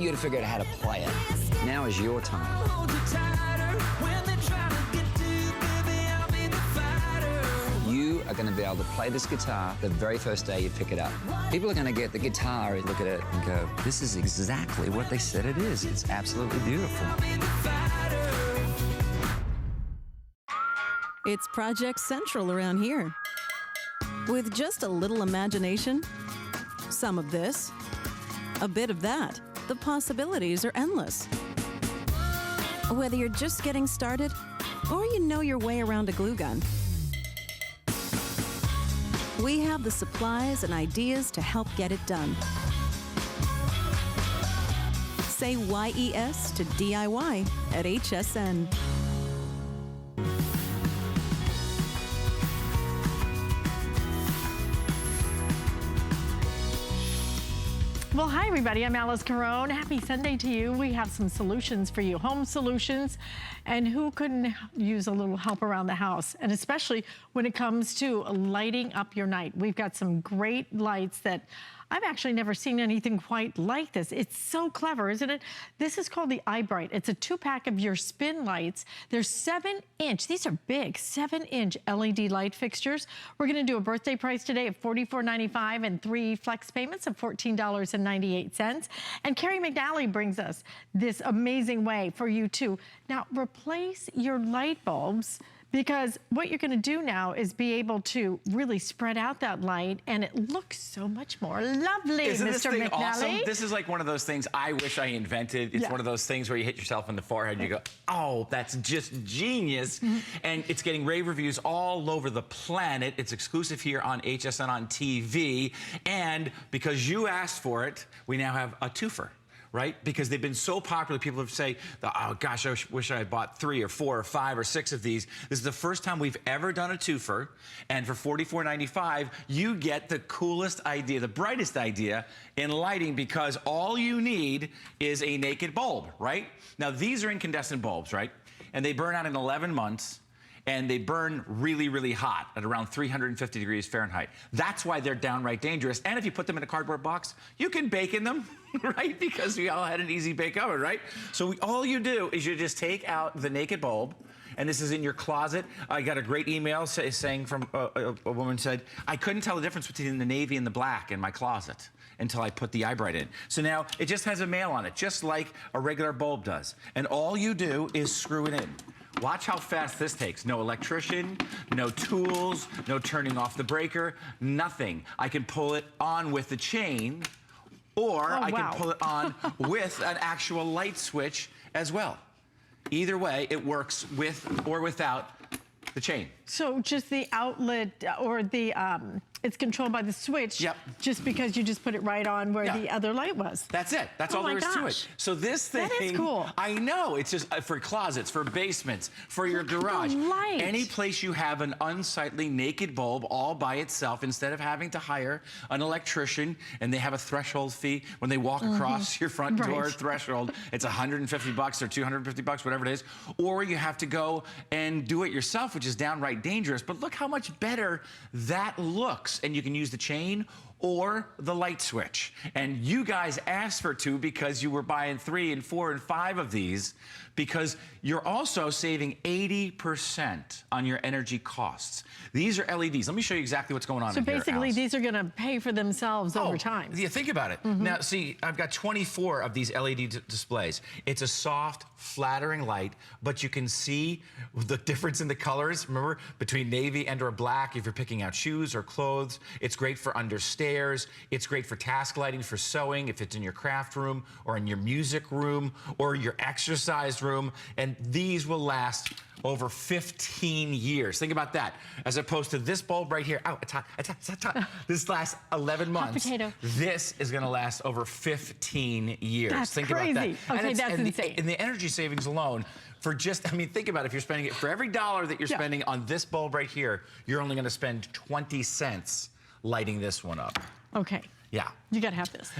You to figure out how to play it. Now is your time. You are going to be able to play this guitar the very first day you pick it up. People are going to get the guitar and look at it and go, this is exactly what they said it is. It's absolutely beautiful. It's Project Central around here. With just a little imagination, some of this, a bit of that, the possibilities are endless. Whether you're just getting started or you know your way around a glue gun, we have the supplies and ideas to help get it done. Say YES to DIY at HSN. Well, hi, everybody. I'm Alice Carone. Happy Sunday to you. We have some solutions for you, home solutions, and who couldn't use a little help around the house, and especially when it comes to lighting up your night. We've got some great lights that I've actually never seen anything quite like this. It's so clever, isn't it? This is called the iBright. It's a 2-pack of your spin lights. They're 7-inch. These are big, 7-inch LED light fixtures. We're going to do a birthday price today of $44.95 and 3 flex payments of $14.98. And Carrie McNally brings us this amazing way for you to now replace your light bulbs, because what you're gonna do now is be able to really spread out that light, and it looks so much more lovely, Isn't Mr. this thing McNally? awesome? This is like one of those things I wish I invented. It's one of those things where you hit yourself in the forehead and you go, oh, that's just genius. And it's getting rave reviews all over the planet. It's exclusive here on HSN on TV. And because you asked for it, we now have a twofer. Right? Because they've been so popular, people have said, oh gosh, I wish I had bought 3 or 4 or 5 or 6 of these. This is the first time we've ever done a twofer, and for $44.95, you get the coolest idea, the brightest idea in lighting, because all you need is a naked bulb, right? Now these are incandescent bulbs, right? And they burn out in 11 months. And they burn really, really hot at around 350 degrees Fahrenheit. That's why they're downright dangerous. And if you put them in a cardboard box, you can bake in them, right? Because we all had an easy bake oven, right? So all you do is you just take out the naked bulb, and this is in your closet. I got a great email saying from a woman said, I couldn't tell the difference between the navy and the black in my closet until I put the iBright in. So now it just has a male on it, just like a regular bulb does. And all you do is screw it in. Watch how fast this takes. No electrician, no tools, no turning off the breaker, nothing. I can pull it on with the chain, or I can pull it on with an actual light switch as well. Either way, it works with or without the chain. So just the outlet or the, it's controlled by the switch, just because you just put it right on where the other light was. That's it. That's all there is to it. So this thing, that is cool. I know, it's just for closets, for basements, for your garage. Any place you have an unsightly naked bulb all by itself, instead of having to hire an electrician, and they have a threshold fee when they walk across your front door threshold. It's $150 or $250, whatever it is. Or you have to go and do it yourself, which is downright dangerous. But look how much better that looks. And you can use the chain or the light switch. And you guys asked for 2 because you were buying 3 and 4 and 5 of these, because you're also saving 80% on your energy costs. These are LEDs. Let me show you exactly what's going on in here, So basically, these are gonna pay for themselves over time. Yeah, think about it. Now, see, I've got 24 of these LED displays. It's a soft, flattering light, but you can see the difference in the colors. Remember, between navy and or black, if you're picking out shoes or clothes. It's great for under stairs. It's great for task lighting, for sewing, if it's in your craft room or in your music room or your exercise room. And these will last over 15 years. Think about that. As opposed to this bulb right here. Oh, it's hot, it's hot, it's hot. This lasts 11 months. Hot potato. This is gonna last over 15 years. That's Think crazy. about that. Okay, that's insane. And the energy savings alone, for just, I mean, think about it. If you're spending it, for every dollar that you're spending on this bulb right here, you're only gonna spend 20 cents lighting this one up. Okay. Yeah. You gotta have this.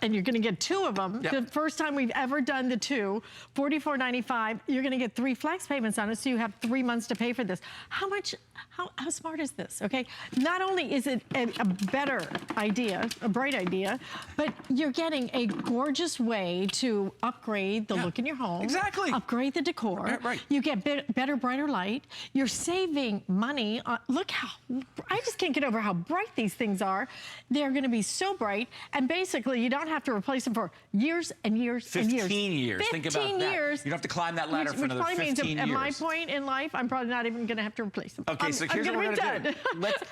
And you're gonna get 2 of them. The first time we've ever done the 2, $44.95. You're gonna get 3 flex payments on it, so you have 3 months to pay for this. How much How smart is this, okay? Not only is it a better idea, a bright idea, but you're getting a gorgeous way to upgrade the look in your home. Exactly. Upgrade the decor. Right. You get better, brighter light. You're saving money. Look how, I just can't get over how bright these things are. They're gonna be so bright, and basically you don't have to replace them for years and years and years. 15 years, think about that. 15 years. You don't have to climb that ladder for another 15 years. Which probably means at my point in life, I'm probably not even gonna have to replace them. Okay, so here's what we're gonna do.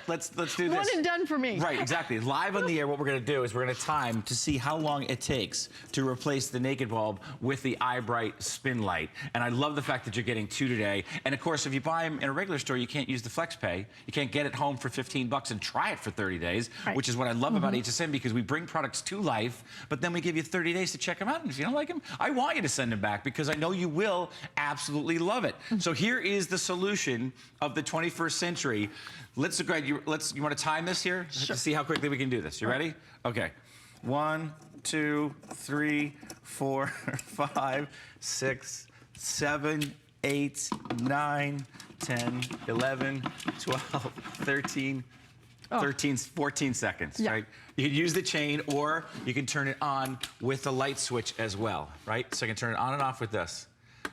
Let's do this. One and done for me. Right, exactly. Live on the air, what we're gonna do is we're gonna time to see how long it takes to replace the naked bulb with the iBright spin light. And I love the fact that you're getting 2 today. And of course, if you buy them in a regular store, you can't use the flex pay. You can't get it home for 15 bucks and try it for 30 days, which is what I love about HSN, because we bring products to life, but then we give you 30 days to check them out. And if you don't like them, I want you to send them back, because I know you will absolutely love it. So here is the solution of the 21st century. Greg, you want to time this here? Sure. To see how quickly we can do this. You ready? Okay. 1, 2, 3, 4, 5, 6, 7, 8, 9, 10, 11, 12, 13, 14 seconds, right? You can use the chain, or you can turn it on with the light switch as well, right? So I can turn it on and off with this.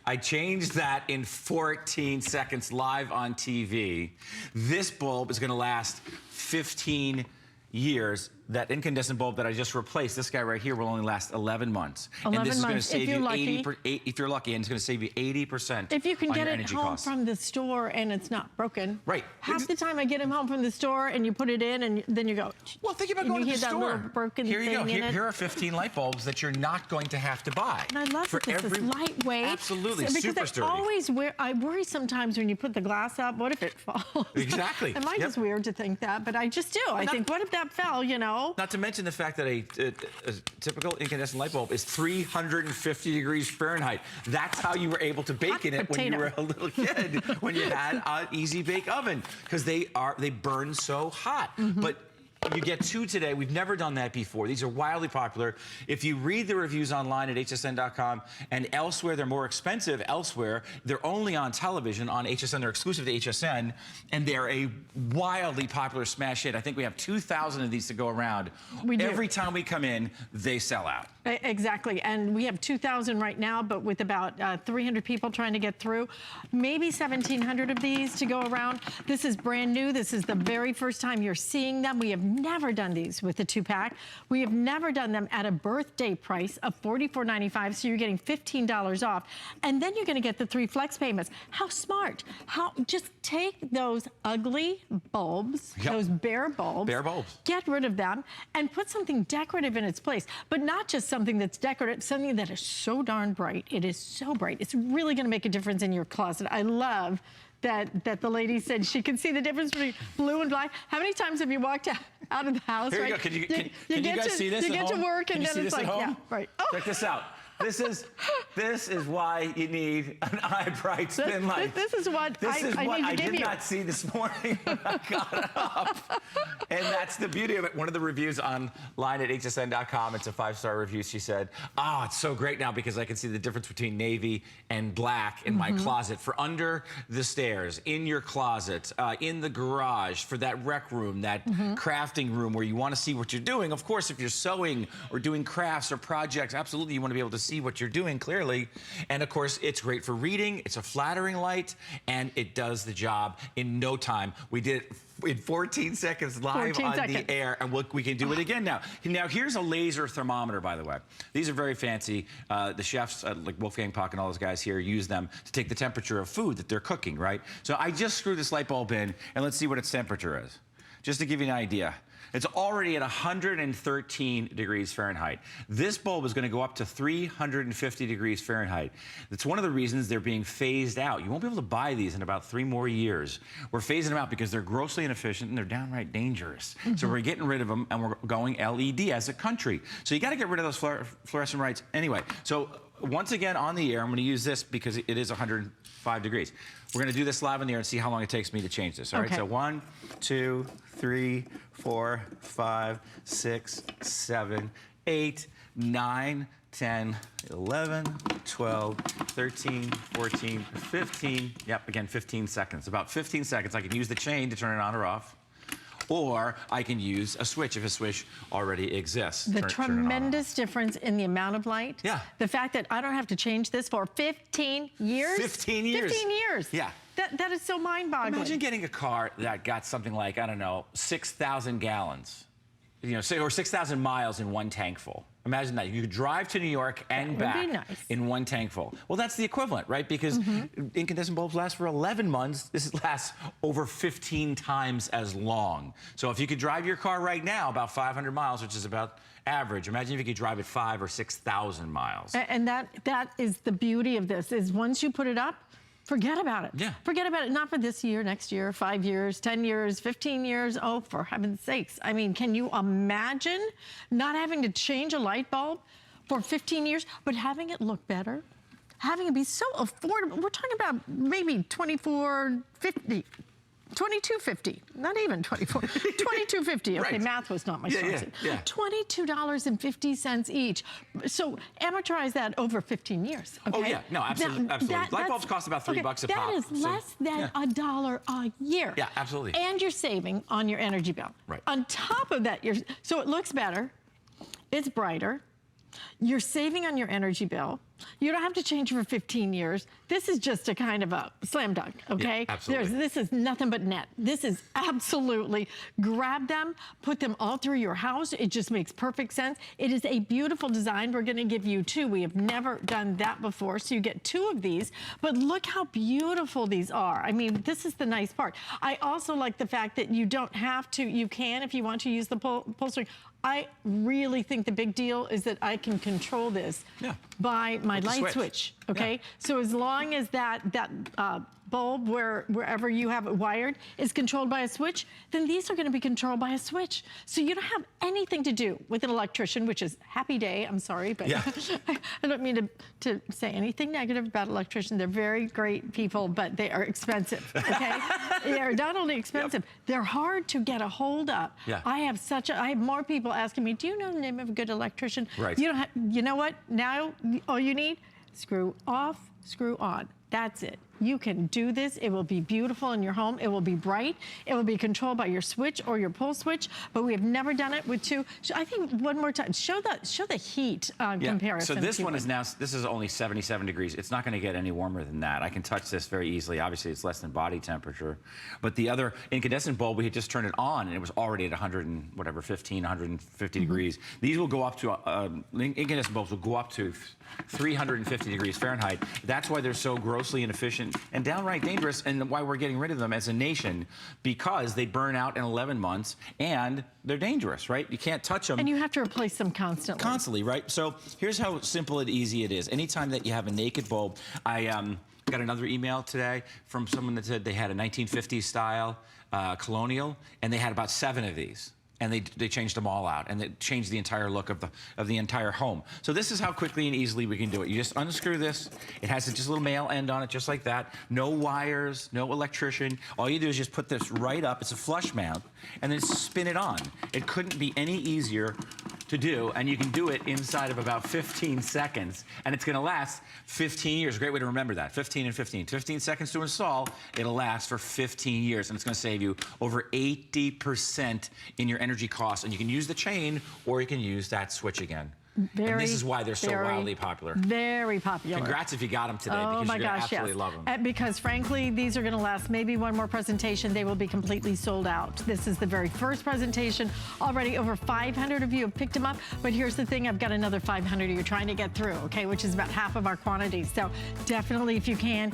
I changed that in 14 seconds live on TV. This bulb is gonna last 15 years. That incandescent bulb that I just replaced, this guy right here, will only last 11 months. 11 and this is going to months, save if you're you lucky. if you're lucky, and it's going to save you 80% If you can on get your it energy home costs. from the store and it's not broken. Right. Half the time I get them home from the store and you put it in and then you go. Well, think about and going you to the hear that store. little broken Here you go. thing in it. Here are 15 light bulbs that you're not going to have to buy. And I love that this is lightweight. Absolutely, Because super sturdy. I worry sometimes when you put the glass up, what if it falls? Exactly. And mine's just weird to think that, but I just do. I think, what if that fell, you know? Not to mention the fact that a typical incandescent light bulb is 350 degrees Fahrenheit. That's how you were able to bake in it when you were a little kid, when you had an easy bake oven, because they burn so hot. But you get 2 today. We've never done that before. These are wildly popular. If you read the reviews online at hsn.com and elsewhere, they're more expensive elsewhere. They're only on television on HSN. They're exclusive to HSN, and they're a wildly popular smash hit. I think we have 2,000 of these to go around. We do. Every time we come in, they sell out. Exactly, and we have 2,000 right now, but with about 300 people trying to get through, maybe 1,700 of these to go around. This is brand new. This is the very first time you're seeing them. We have never done these with the 2-pack. We have never done them at a birthday price of $44.95, so you're getting $15 off, and then you're going to get the 3 flex payments. How smart! Just take those ugly bulbs, those bare bulbs, get rid of them, and put something decorative in its place, but not just something that's decorative, something that is so darn bright. It is so bright. It's really going to make a difference in your closet. I love that the lady said she could see the difference between blue and black. How many times have you walked out of the house? Here you right? go. Can you guys see this You at get home? to work and Can you then see it's this like, at home? yeah, right. Check this out. This is why you need an iBright spin light. This is what I need to give you. I did not see this morning when I got up. And that's the beauty of it. One of the reviews online at hsn.com, it's a 5-star review. She said, it's so great now because I can see the difference between navy and black in my closet. For under the stairs, in your closet, in the garage, for that rec room, that crafting room where you want to see what you're doing. Of course, if you're sewing or doing crafts or projects, absolutely you want to be able to see what you're doing clearly. And of course, it's great for reading. It's a flattering light, and it does the job in no time. We did it in 14 seconds live on the air, and we can do it again now. Now, here's a laser thermometer, by the way. These are very fancy. The chefs, like Wolfgang Puck and all those guys here, use them to take the temperature of food that they're cooking, right? So I just screwed this light bulb in, and let's see what its temperature is, just to give you an idea. It's already at 113 degrees Fahrenheit. This bulb is going to go up to 350 degrees Fahrenheit. That's one of the reasons they're being phased out. You won't be able to buy these in about 3 more years. We're phasing them out because they're grossly inefficient and they're downright dangerous. So we're getting rid of them, and we're going LED as a country. So you got to get rid of those fluorescent lights anyway. So once again on the air, I'm going to use this because it is 105 degrees. We're going to do this live on the air and see how long it takes me to change this. All right, so 1, 2, 3, 4, 5, 6, 7, 8, 9, 10, 11, 12, 13, 14, 15. Yep, again, 15 seconds. About 15 seconds. I can use the chain to turn it on or off. Or I can use a switch if a switch already exists. The tremendous difference in the amount of light. Yeah. The fact that I don't have to change this for 15 years. 15 years. 15 years. Yeah. That is so mind-boggling. Imagine getting a car that got something like, I don't know, 6,000 gallons. You know, say, or 6,000 miles in one tank full. Imagine that. You could drive to New York and back in one tank full. Well, that's the equivalent, right? Because incandescent bulbs last for 11 months. This lasts over 15 times as long. So if you could drive your car right now about 500 miles, which is about average, imagine if you could drive it 5,000 or 6,000 miles. And that is the beauty of this, is once you put it up, forget about it. Yeah. Forget about it. Not for this year, next year, 5 years, 10 years, 15 years. Oh, for heaven's sakes. I mean, can you imagine not having to change a light bulb for 15 years, but having it look better? Having it be so affordable. We're talking about maybe $24.50. $22.50, not even $24, $22.50. Okay, Right. Math was not my strong suit. Yeah. $22.50 each. So amortize that over 15 years. Okay? Oh yeah, no, absolutely, absolutely. Light bulbs cost about $3 a pop. That is less than $1 a year. Yeah, absolutely. And you're saving on your energy bill. Right. On top of that, so it looks better, it's brighter, you're saving on your energy bill. You don't have to change it for 15 years. This is just a kind of a slam dunk, okay? Yeah, absolutely. This is nothing but net. This is absolutely, grab them, put them all through your house. It just makes perfect sense. It is a beautiful design. We're gonna give you two. We have never done that before, so you get two of these, but look how beautiful these are. I mean, this is the nice part. I also like the fact that you don't have to, you can, if you want to use the pull string. I really think the big deal is that I can control this by my light switch, okay? Yeah. So as long as that bulb, wherever you have it wired, is controlled by a switch, then these are gonna be controlled by a switch. So you don't have anything to do with an electrician, which is happy day, I'm sorry, but I don't mean to say anything negative about electricians. They're very great people, but they are expensive, okay? They're not only expensive, they're hard to get a hold of. Yeah. I have more people asking me, do you know the name of a good electrician? Right. You don't have, you know what? Now, all you need, screw off, screw on. That's it. You can do this. It will be beautiful in your home. It will be bright. It will be controlled by your switch or your pull switch, but we have never done it with two. I think one more time, show the heat comparison. So this one is now, this is only 77 degrees. It's not gonna get any warmer than that. I can touch this very easily. Obviously, it's less than body temperature. But the other incandescent bulb, we had just turned it on and it was already at 150 degrees. These will go up to, incandescent bulbs will go up to 350 degrees Fahrenheit. That's why they're so grossly inefficient and downright dangerous, and why we're getting rid of them as a nation, because they burn out in 11 months and they're dangerous, right? You can't touch them. And you have to replace them constantly. Constantly, right? So here's how simple and easy it is. Anytime that you have a naked bulb, I got another email today from someone that said they had a 1950s style colonial, and they had about 7 of these. And they changed them all out, and they changed the entire look of the entire home. So this is how quickly and easily we can do it. You just unscrew this. It has just a little male end on it, just like that. No wires, no electrician. All you do is just put this right up. It's a flush mount, and then spin it on. It couldn't be any easier to do, and you can do it inside of about 15 seconds, and it's gonna last 15 years. Great way to remember that, 15 and 15. 15 seconds to install, it'll last for 15 years, and it's gonna save you over 80% in your energy costs, and you can use the chain, or you can use that switch again. And this is why they're so wildly popular. Very popular. Congrats if you got them today, because you're gonna absolutely love them. Because frankly, these are gonna last maybe one more presentation. They will be completely sold out. This is the very first presentation. Already over 500 of you have picked them up, but here's the thing, I've got another 500 you're trying to get through, okay, which is about half of our quantity. So definitely, if you can,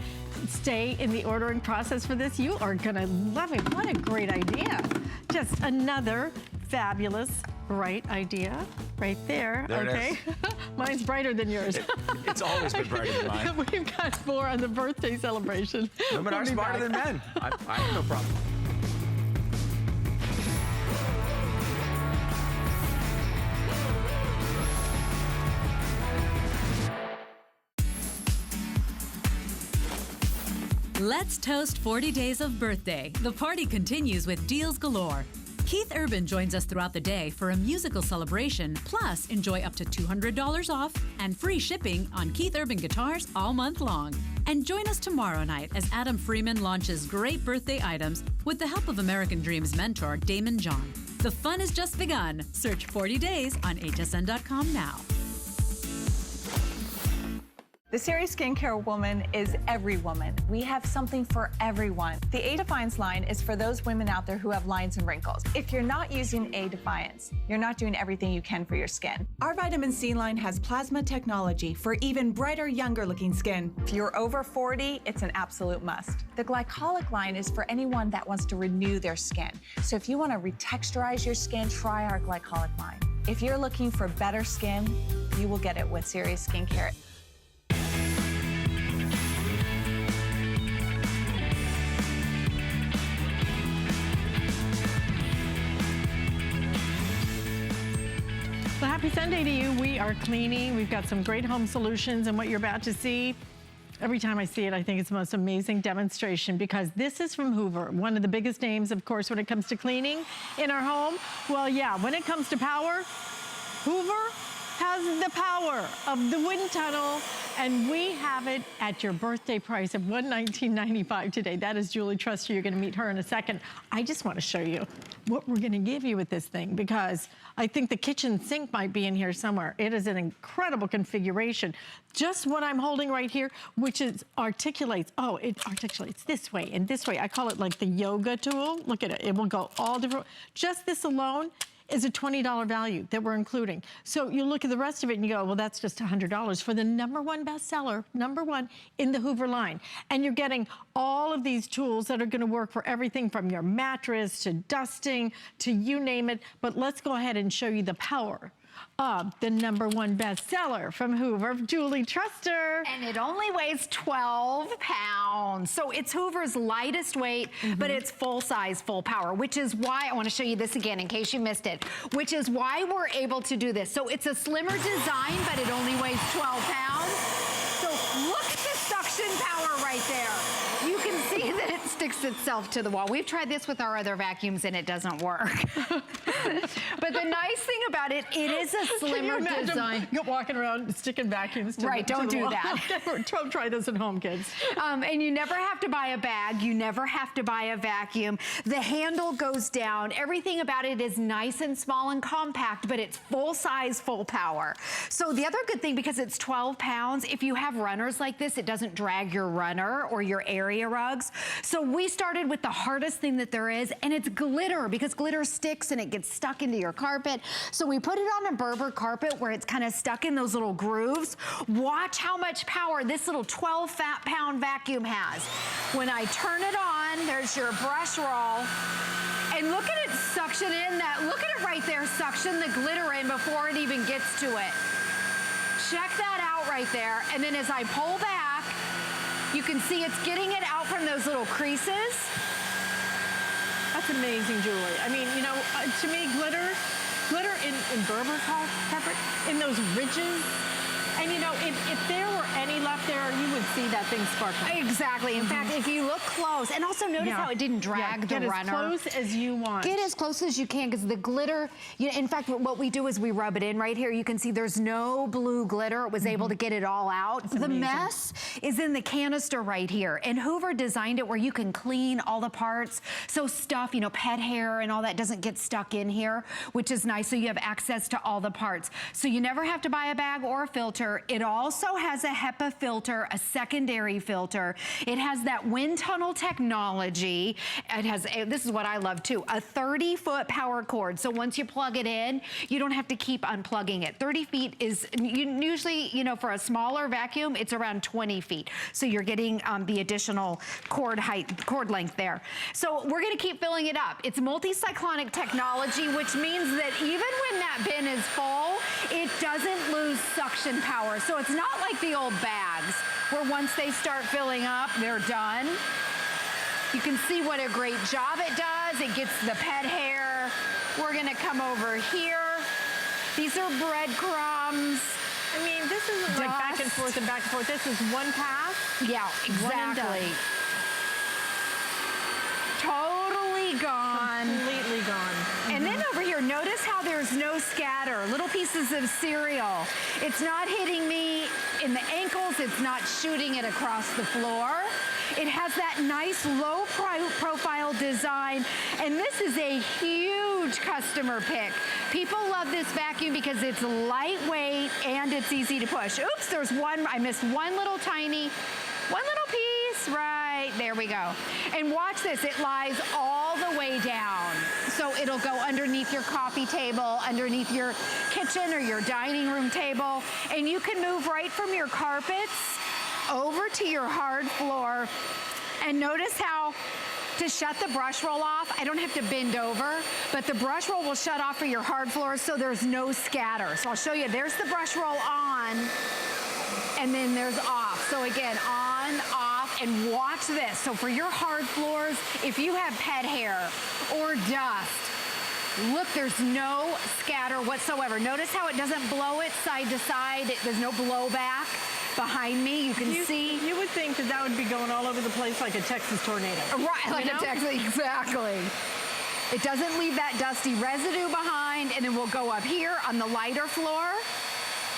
stay in the ordering process for this. You are gonna love it. What a great idea. Just another fabulous, bright idea right there. There okay. it is. Mine's brighter than yours. It's always been brighter than mine. We've got more on the birthday celebration. Women are smarter than men. I have no problem. Let's toast 40 days of birthday. The party continues with deals galore. Keith Urban joins us throughout the day for a musical celebration, plus enjoy up to $200 off and free shipping on Keith Urban guitars all month long. And join us tomorrow night as Adam Freeman launches great birthday items with the help of American Dreams mentor Damon John. The fun has just begun. Search 40 Days on hsn.com now. The Serious Skincare Woman is every woman. We have something for everyone. The A Defiance line is for those women out there who have lines and wrinkles. If you're not using A Defiance, you're not doing everything you can for your skin. Our vitamin C line has plasma technology for even brighter, younger looking skin. If you're over 40, it's an absolute must. The Glycolic line is for anyone that wants to renew their skin. So if you want to retexturize your skin, try our Glycolic line. If you're looking for better skin, you will get it with Serious Skincare. Well, happy Sunday to you. We are cleaning. We've got some great home solutions, and what you're about to see, every time I see it, I think it's the most amazing demonstration, because this is from Hoover, one of the biggest names, of course, when it comes to cleaning in our home. Well, yeah, when it comes to power, Hoover has the power of the wind tunnel, and we have it at your birthday price of $119.95 today. That is Julie Truster. You're gonna meet her in a second. I just wanna show you what we're gonna give you with this thing, because I think the kitchen sink might be in here somewhere. It is an incredible configuration. Just what I'm holding right here, which is articulates. Oh, it articulates this way and this way. I call it like the yoga tool. Look at it, it will go all different. Just this alone is a $20 value that we're including. So you look at the rest of it and you go, well, that's just $100 for the #1 bestseller, #1 in the Hoover line. And you're getting all of these tools that are gonna work for everything from your mattress to dusting to you name it. But let's go ahead and show you the power of the #1 bestseller from Hoover, Julie Truster. And it only weighs 12 pounds. So it's Hoover's lightest weight, but it's full size, full power, which is why, I wanna show you this again in case you missed it, which is why we're able to do this. So it's a slimmer design, but it only weighs 12 pounds. So look at the suction power right there. You can see that it sticks itself to the wall. We've tried this with our other vacuums and it doesn't work. But the nice thing about it, it is a slimmer design. You're walking around sticking vacuums to Right, don't do that. Don't try this at home, kids. And you never have to buy a bag. You never have to buy a vacuum. The handle goes down. Everything about it is nice and small and compact, but it's full size, full power. So the other good thing, because it's 12 pounds, if you have runners like this, it doesn't drag your runner or your area rugs. So we started with the hardest thing that there is, and it's glitter, because glitter sticks and it gets stuck into your carpet. So we put it on a Berber carpet where it's kind of stuck in those little grooves. Watch how much power this little 12-pound vacuum has. When I turn it on, there's your brush roll. And look at it suction in that. Look at it right there, suction the glitter in before it even gets to it. Check that out right there. And then as I pull back, you can see it's getting it out from those little creases. That's amazing, Julie. I mean, you know, to me, glitter in Berber carpet, in those ridges. And you know, if there were any left there, you would see that thing sparkling. Exactly. In fact, if you look close, and also notice how it didn't drag the runner. Get as close as you want. Get as close as you can, because the glitter, you know, in fact, what we do is we rub it in right here. You can see there's no blue glitter. It was able to get it all out. That's the amazing. mess is in the canister right here. And Hoover designed it where you can clean all the parts. So stuff, you know, pet hair and all that doesn't get stuck in here, which is nice. So you have access to all the parts. So you never have to buy a bag or a filter. It also has a HEPA filter, a secondary filter. It has that wind tunnel technology. It has, this is what I love too, a 30-foot power cord. So once you plug it in, you don't have to keep unplugging it. 30 feet is usually, you know, for a smaller vacuum, it's around 20 feet. So you're getting the additional cord length there. So we're gonna keep filling it up. It's multi-cyclonic technology, which means that even when that bin is full, it doesn't lose suction power. So it's not like the old bags where once they start filling up, they're done. You can see what a great job it does. It gets the pet hair. We're gonna come over here. These are breadcrumbs. I mean, this isn't like back and forth and back and forth. This is one pass. Yeah, exactly. Totally gone. Completely gone. here, notice how there's no scatter, little pieces of cereal. It's not hitting me in the ankles, it's not shooting it across the floor. It has that nice low profile design, and this is a huge customer pick. People love this vacuum because it's lightweight and it's easy to push. Oops, there's one, I missed one little piece, right, there we go. And watch this, it lies all the way down. So it'll go underneath your coffee table, underneath your kitchen or your dining room table, and you can move right from your carpets over to your hard floor. And notice how to shut the brush roll off, I don't have to bend over, but the brush roll will shut off for your hard floors so there's no scatter. So I'll show you, there's the brush roll on, and then there's off. So again, on, off, and watch this. So for your hard floors, if you have pet hair or dust, look, there's no scatter whatsoever. Notice how it doesn't blow it side to side. There's no blowback behind me. You can see. You would think that would be going all over the place like a Texas tornado. Right, like a Texas, exactly. It doesn't leave that dusty residue behind, and then we'll go up here on the lighter floor.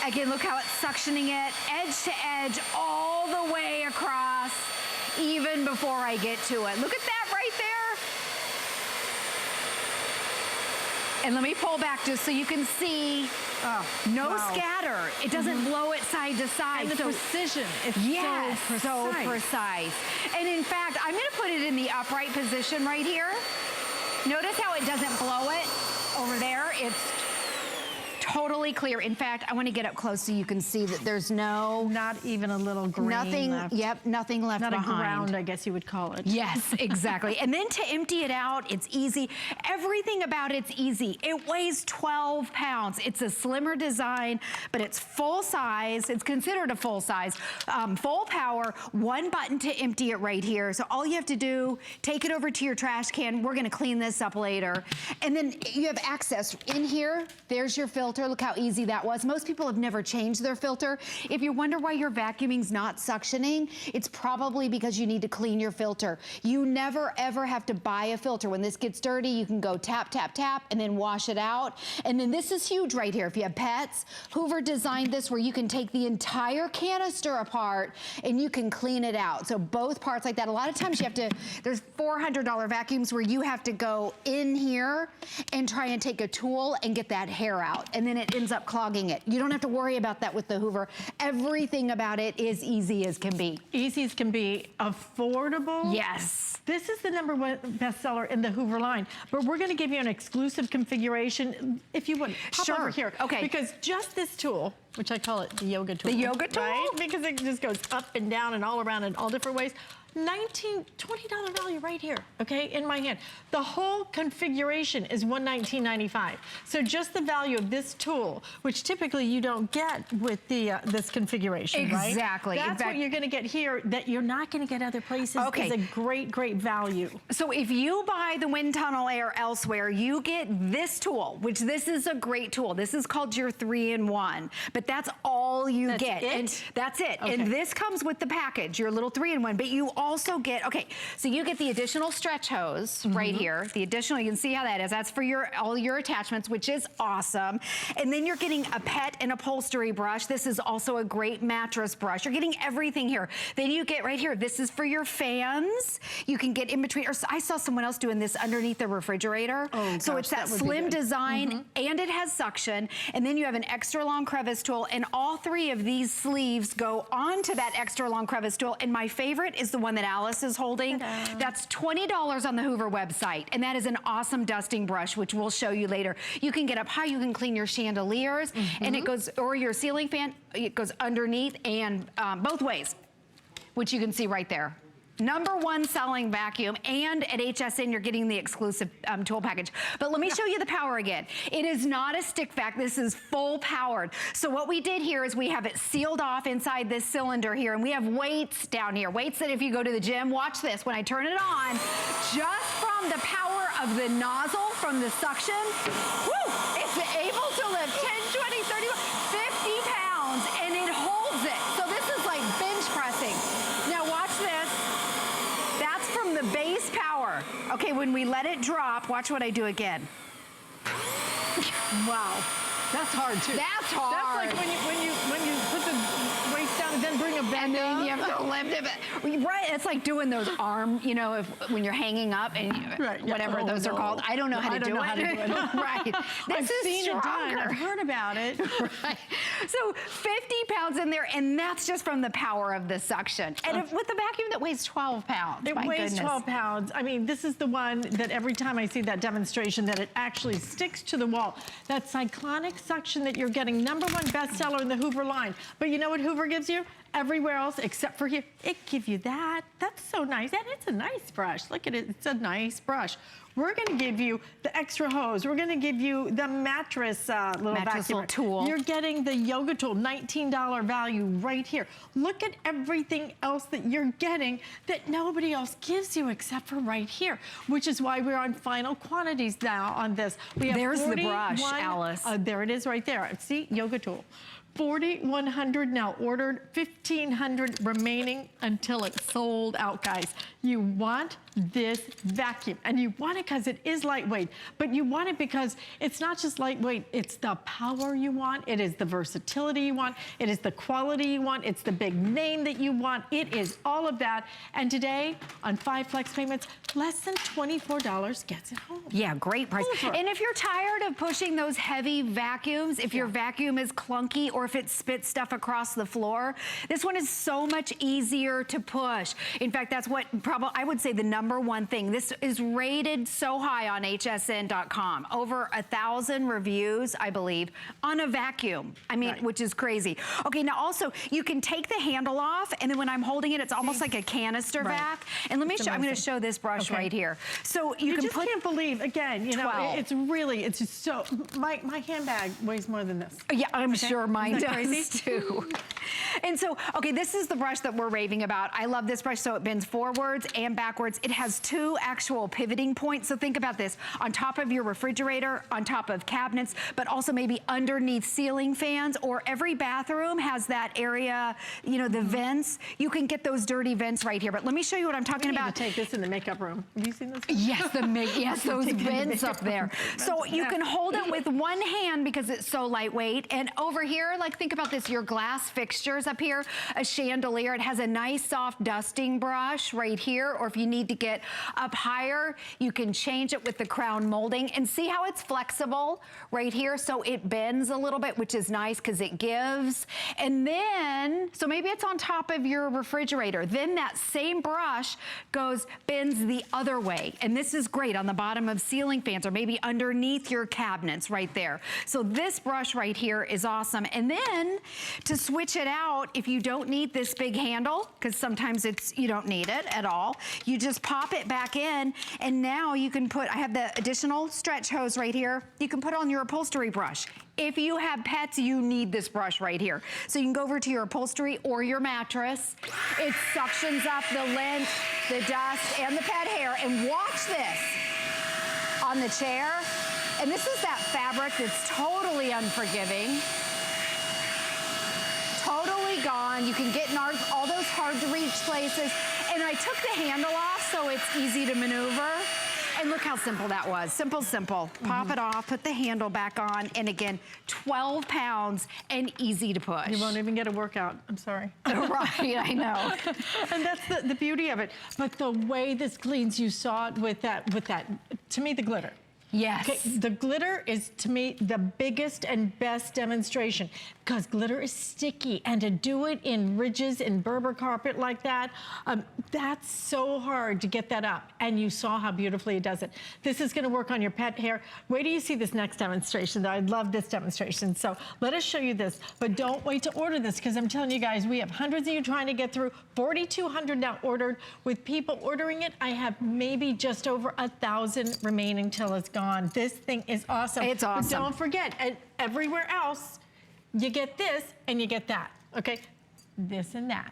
Again, look how it's suctioning it edge to edge all the way across, even before I get to it. Look at that right there. And let me pull back just so you can see. No scatter. It doesn't blow it side to side. And the precision. It's so precise. And in fact, I'm going to put it in the upright position right here. Notice how it doesn't blow it over there. It's totally clear. In fact, I want to get up close so you can see that there's not even a little grain left. Yep, nothing left behind. Not a ground, I guess you would call it. Yes, exactly. And then to empty it out, it's easy. Everything about it's easy. It weighs 12 pounds. It's a slimmer design, but it's full size. It's considered a full size. Full power, one button to empty it right here. So all you have to do, take it over to your trash can. We're going to clean this up later. And then you have access in here. There's your filter. Look how easy that was. Most people have never changed their filter. If you wonder why your vacuuming's not suctioning, it's probably because you need to clean your filter. You never ever have to buy a filter. When this gets dirty, you can go tap, tap, tap, and then wash it out. And then this is huge right here. If you have pets, Hoover designed this where you can take the entire canister apart and you can clean it out. So both parts like that. A lot of times you have to, there's $400 vacuums where you have to go in here and try and take a tool and get that hair out. And then it ends up clogging it. You don't have to worry about that with the Hoover. Everything about it is easy as can be. Easy as can be, affordable. Yes. This is the #1 bestseller in the Hoover line, but we're gonna give you an exclusive configuration. If you would, pop over here. Okay. Because just this tool, which I call it the yoga tool. The yoga tool? Right? Because it just goes up and down and all around in all different ways. $20 value right here, okay, in my hand. The whole configuration is $119.95. So just the value of this tool, which typically you don't get with the this configuration, right? Exactly. That's what you're gonna get here that you're not gonna get other places. Okay. Is a great, great value. So if you buy the wind tunnel air elsewhere, you get this tool, which this is a great tool. This is called your 3-in-1, but that's all you get. And that's it. Okay. And this comes with the package, your little 3-in-1, but you also get, so you get the additional stretch hose right here. The additional, you can see how that is. That's for all your attachments, which is awesome. And then you're getting a pet and upholstery brush. This is also a great mattress brush. You're getting everything here. Then you get right here, this is for your fans. You can get in between, or I saw someone else doing this underneath the refrigerator. Oh, so gosh, it's that slim design and it has suction. And then you have an extra long crevice tool, and all three of these sleeves go onto that extra long crevice tool. And my favorite is the one that Alice is holding. That's $20 on the Hoover website, and that is an awesome dusting brush, which we'll show you later. You can get up high, you can clean your chandeliers, and it goes, or your ceiling fan, it goes underneath and both ways, which you can see right there. #1 selling vacuum, and at HSN you're getting the exclusive tool package. But let me show you the power again. It is not a stick vac, this is full powered. So what we did here is we have it sealed off inside this cylinder here, and we have weights down here. Weights that if you go to the gym, watch this, when I turn it on, just from the power of the nozzle, from the suction, woo, it's able to lift 10, 20, 30, 50 pounds, and it holds it. So this is like bench pressing. Now watch this. From the base power. Okay, when we let it drop, watch what I do again. Wow. That's hard too. That's hard. That's like when you put the weights down and then bring them back and then up. you have to lift it. Right, it's like doing those arm, you know, when you're hanging up and whatever those are called. I don't know how to do it. Right. I've seen it done. I've heard about it. Right. So 50 pounds in there, and that's just from the power of the suction. And with the vacuum that weighs 12 pounds. It weighs 12 pounds. I mean, this is the one that every time I see that demonstration that it actually sticks to the wall. That cyclonic suction that you're getting, #1 bestseller in the Hoover line. But you know what Hoover gives you? Everywhere else except for here, it gives you that. That's so nice. And it's a nice brush. Look at it. It's a nice brush. We're going to give you the extra hose. We're going to give you the mattress little vacuum tool. You're getting the yoga tool, $19 value right here. Look at everything else that you're getting that nobody else gives you except for right here, which is why we're on final quantities now on this. We have There's the brush, Alice. There it is right there. See, yoga tool. 4,100 now ordered, 1,500 remaining until it's sold out, guys. You want this vacuum, and you want it because it is lightweight, but you want it because it's not just lightweight, it's the power you want, it is the versatility you want, it is the quality you want, it's the big name that you want, it is all of that. And today, on 5 flex payments, less than $24 gets it home. Yeah, great price. And if you're tired of pushing those heavy vacuums, if your vacuum is clunky or if it spits stuff across the floor, this one is so much easier to push. In fact, that's what probably, I would say, the #1 thing. This is rated so high on hsn.com. Over 1,000 reviews, I believe, on a vacuum. I mean, which is crazy. Okay, now also, you can take the handle off, and then when I'm holding it, it's almost like a canister vac. And let me show, I'm gonna show this brush right here. So you can just put, can't believe, again, you know, it's really, it's just so, my handbag weighs more than this. Yeah, I'm sure mine does crazy? too. And so, okay, this is the brush that we're raving about. I love this brush, so it bends forwards and backwards. It has 2 actual pivoting points, so think about this. On top of your refrigerator, on top of cabinets, but also maybe underneath ceiling fans, or every bathroom has that area, you know, the vents. You can get those dirty vents right here, but let me show you what I'm talking about. To take this in the makeup room. Have you seen this? Yes, yes, those vents up there. So you can hold it with one hand because it's so lightweight, and over here, like, think about this, your glass fixtures up here, a chandelier. It has a nice soft dusting brush right here, or if you need to get up higher, you can change it with the crown molding, and see how it's flexible right here, so it bends a little bit, which is nice because it gives. And then, so maybe it's on top of your refrigerator, then that same brush bends the other way, and this is great on the bottom of ceiling fans, or maybe underneath your cabinets right there. So this brush right here is awesome. And then to switch it out, if you don't need this big handle, because sometimes you don't need it at all, you just pop it back in, and now you can put, I have the additional stretch hose right here, you can put on your upholstery brush. If you have pets, you need this brush right here. So you can go over to your upholstery or your mattress. It suctions up the lint, the dust, and the pet hair. And watch this on the chair. And this is that fabric that's totally unforgiving. Totally gone. You can get in all those hard to reach places. And I took the handle off so it's easy to maneuver. And look how simple that was. Simple, simple. Pop it off, put the handle back on, and again, 12 pounds and easy to push. You won't even get a workout. I'm sorry. Right, I know. And that's the beauty of it. But the way this cleans, you saw it with that, to me, the glitter. Yes. Okay, the glitter is, to me, the biggest and best demonstration, because glitter is sticky, and to do it in ridges in Berber carpet like that, that's so hard to get that up. And you saw how beautifully it does it. This is gonna work on your pet hair. Wait till you see this next demonstration. I love this demonstration. So let us show you this, but don't wait to order this, because I'm telling you guys, we have hundreds of you trying to get through, 4,200 now ordered. With people ordering it, I have maybe just over 1,000 remaining till it's gone. This thing is awesome. It's awesome. But don't forget, everywhere else, you get this and you get that, okay? This and that.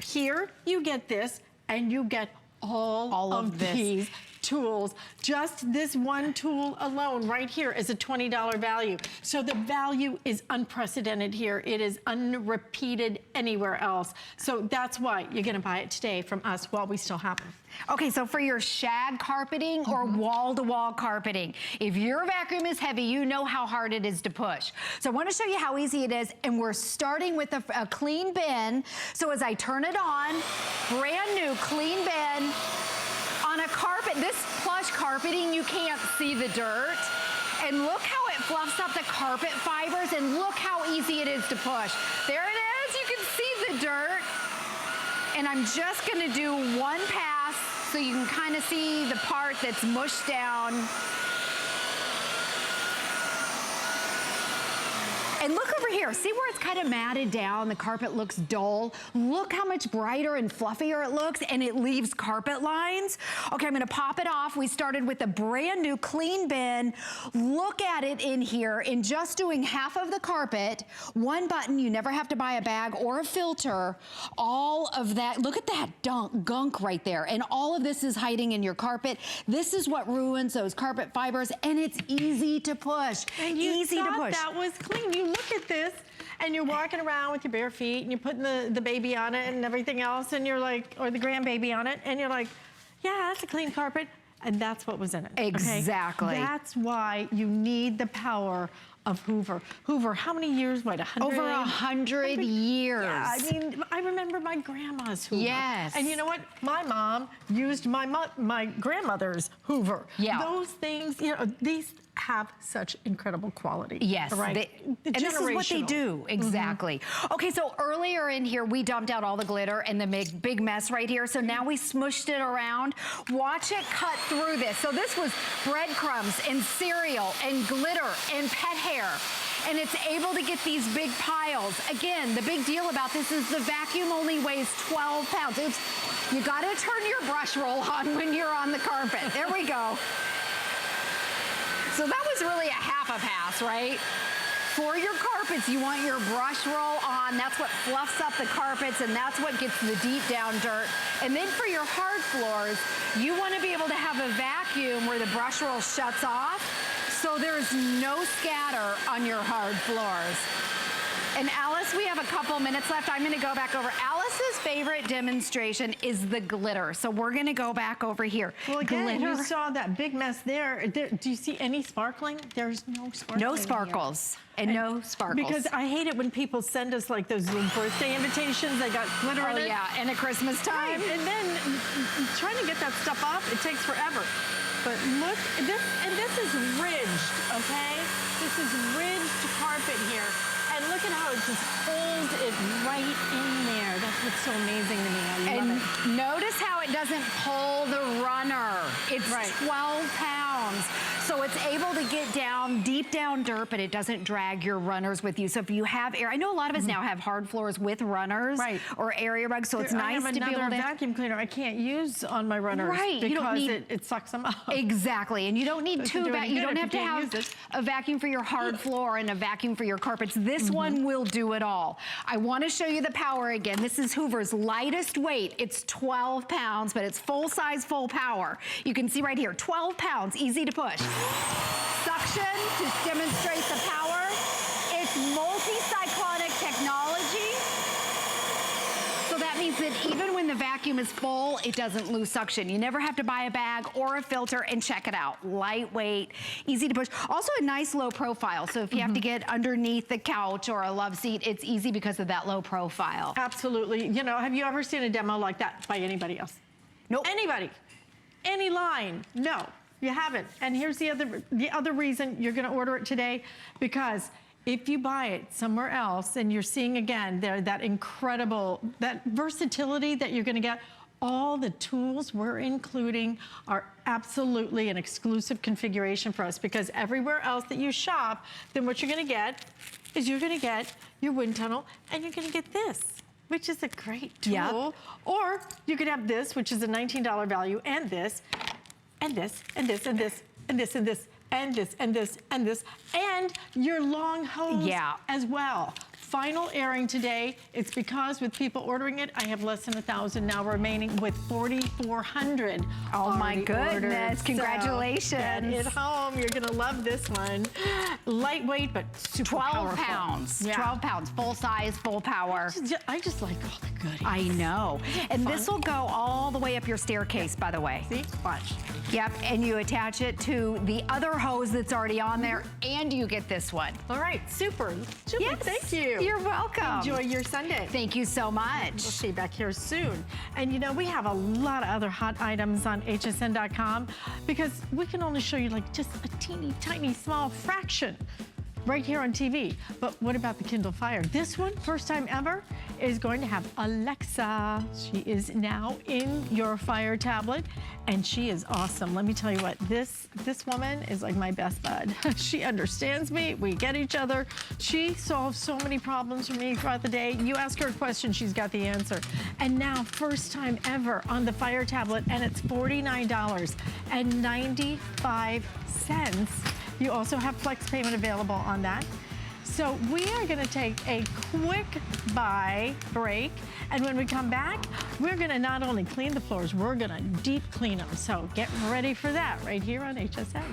Here, you get this and you get all of this. these tools. Just this one tool alone right here is a $20 value. So the value is unprecedented here. It is unrepeated anywhere else. So that's why you're gonna buy it today from us while we still have them. Okay, so for your shag carpeting or wall-to-wall carpeting, if your vacuum is heavy, you know how hard it is to push. So I want to show you how easy it is, and we're starting with a clean bin. So as I turn it on, brand new clean bin on a carpet. This plush carpeting, you can't see the dirt. And look how it fluffs up the carpet fibers, and look how easy it is to push. There it is, you can see the dirt. And I'm just gonna do one pass so you can kind of see the part that's mushed down. And look over here, see where it's kind of matted down, the carpet looks dull. Look how much brighter and fluffier it looks, and it leaves carpet lines. Okay, I'm gonna pop it off. We started with a brand new clean bin. Look at it in here, in just doing half of the carpet, one button, you never have to buy a bag or a filter. All of that, look at that gunk right there, and all of this is hiding in your carpet. This is what ruins those carpet fibers, and it's easy to push. And you easy to push. That was clean. You look at this and you're walking around with your bare feet and you're putting the baby on it and everything else, and you're like, or the grandbaby on it, and you're like, yeah, that's a clean carpet. And that's what was in it. Exactly. Okay? That's why you need the power of Hoover. Hoover, how many years? What, 100? Over 100 years. Yeah, I mean, I remember my grandma's Hoover. Yes. And you know what? My mom used my grandmother's Hoover. Yeah. Those things, you know, these have such incredible quality. Yes, right? and this is what they do, exactly. Okay, so earlier in here, we dumped out all the glitter and the big mess right here, so now we smushed it around. Watch it cut through this. So this was breadcrumbs and cereal and glitter and pet hair, and it's able to get these big piles. Again, the big deal about this is the vacuum only weighs 12 pounds. Oops, you gotta turn your brush roll on when you're on the carpet. There we go. So that was really a half a pass, right? For your carpets, you want your brush roll on. That's what fluffs up the carpets, and that's what gets the deep down dirt. And then for your hard floors, you want to be able to have a vacuum where the brush roll shuts off, so there's no scatter on your hard floors. And Alice, we have a couple minutes left. I'm gonna go back over. Alice's favorite demonstration is the glitter. So we're gonna go back over here. Well, again, you saw that big mess there. Do you see any sparkling? There's no sparkling. No sparkles. And no sparkles. Because I hate it when people send us like those little birthday invitations. They got glitter in it. Oh yeah, and at Christmas time. Right. And then trying to get that stuff off, it takes forever. But look, this is ridged, okay? This is ridged carpet here. And look at how it just holds it right in there. That's what's so amazing to me. I love it. Notice how it doesn't pull the runner. It's right. 12 pounds. So it's able to get down, deep down dirt, but it doesn't drag your runners with you. So if you have air, I know a lot of us now have hard floors with runners or area rugs, so it's nice to be able to. I have another vacuum cleaner I can't use on my runners because it sucks them up. Exactly, and you don't need two you don't have to have a vacuum for your hard floor and a vacuum for your carpets. This one will do it all. I want to show you the power again. This is Hoover's lightest weight. It's 12 pounds, but it's full size, full power. You can see right here, 12 pounds, easy to push. Suction to demonstrate the power. It's multi-cyclonic technology. So that means that even when the vacuum is full, it doesn't lose suction. You never have to buy a bag or a filter, and check it out. Lightweight, easy to push. Also a nice low profile. So if you have to get underneath the couch or a love seat, it's easy because of that low profile. Absolutely. You know, have you ever seen a demo like that by anybody else? Nope. Anybody? Any line? No. You haven't. And here's the other reason you're going to order it today, because if you buy it somewhere else and you're seeing again there that incredible, that versatility that you're going to get, all the tools we're including are absolutely an exclusive configuration for us, because everywhere else that you shop, then what you're going to get is you're going to get your wind tunnel and you're going to get this, which is a great tool. Yep. Or you could have this, which is a $19 value, and this, and this, and this, and this, and this, and this, and this, and this, and this, and your long hose as well. final airing today. It's because with people ordering it, I have less than 1,000 now remaining with 4,400. Oh my goodness, ordered. Congratulations. So get it home, you're gonna love this one. Lightweight, but super 12 powerful. pounds, Yeah. 12 pounds, full size, full power. I just like all the goodies. I know. And fun? this will go all the way up your staircase, by the way. See, watch. Yep, and you attach it to the other hose that's already on there, and you get this one. All right, super. Julie, Yes, thank you. You're welcome. Enjoy your Sunday. Thank you so much. We'll see you back here soon. And you know, we have a lot of other hot items on hsn.com because we can only show you like just a teeny tiny small fraction right here on TV. But what about the Kindle Fire? This one, first time ever, is going to have Alexa. She is now in your Fire tablet, and she is awesome. Let me tell you what, this woman is like my best bud. She understands me, we get each other. She solves so many problems for me throughout the day. You ask her a question, she's got the answer. And now, first time ever on the Fire tablet, and it's $49.95. You also have flex payment available on that. So we are gonna take a quick buy break. And when we come back, we're gonna not only clean the floors, we're gonna deep clean them. So get ready for that right here on HSN.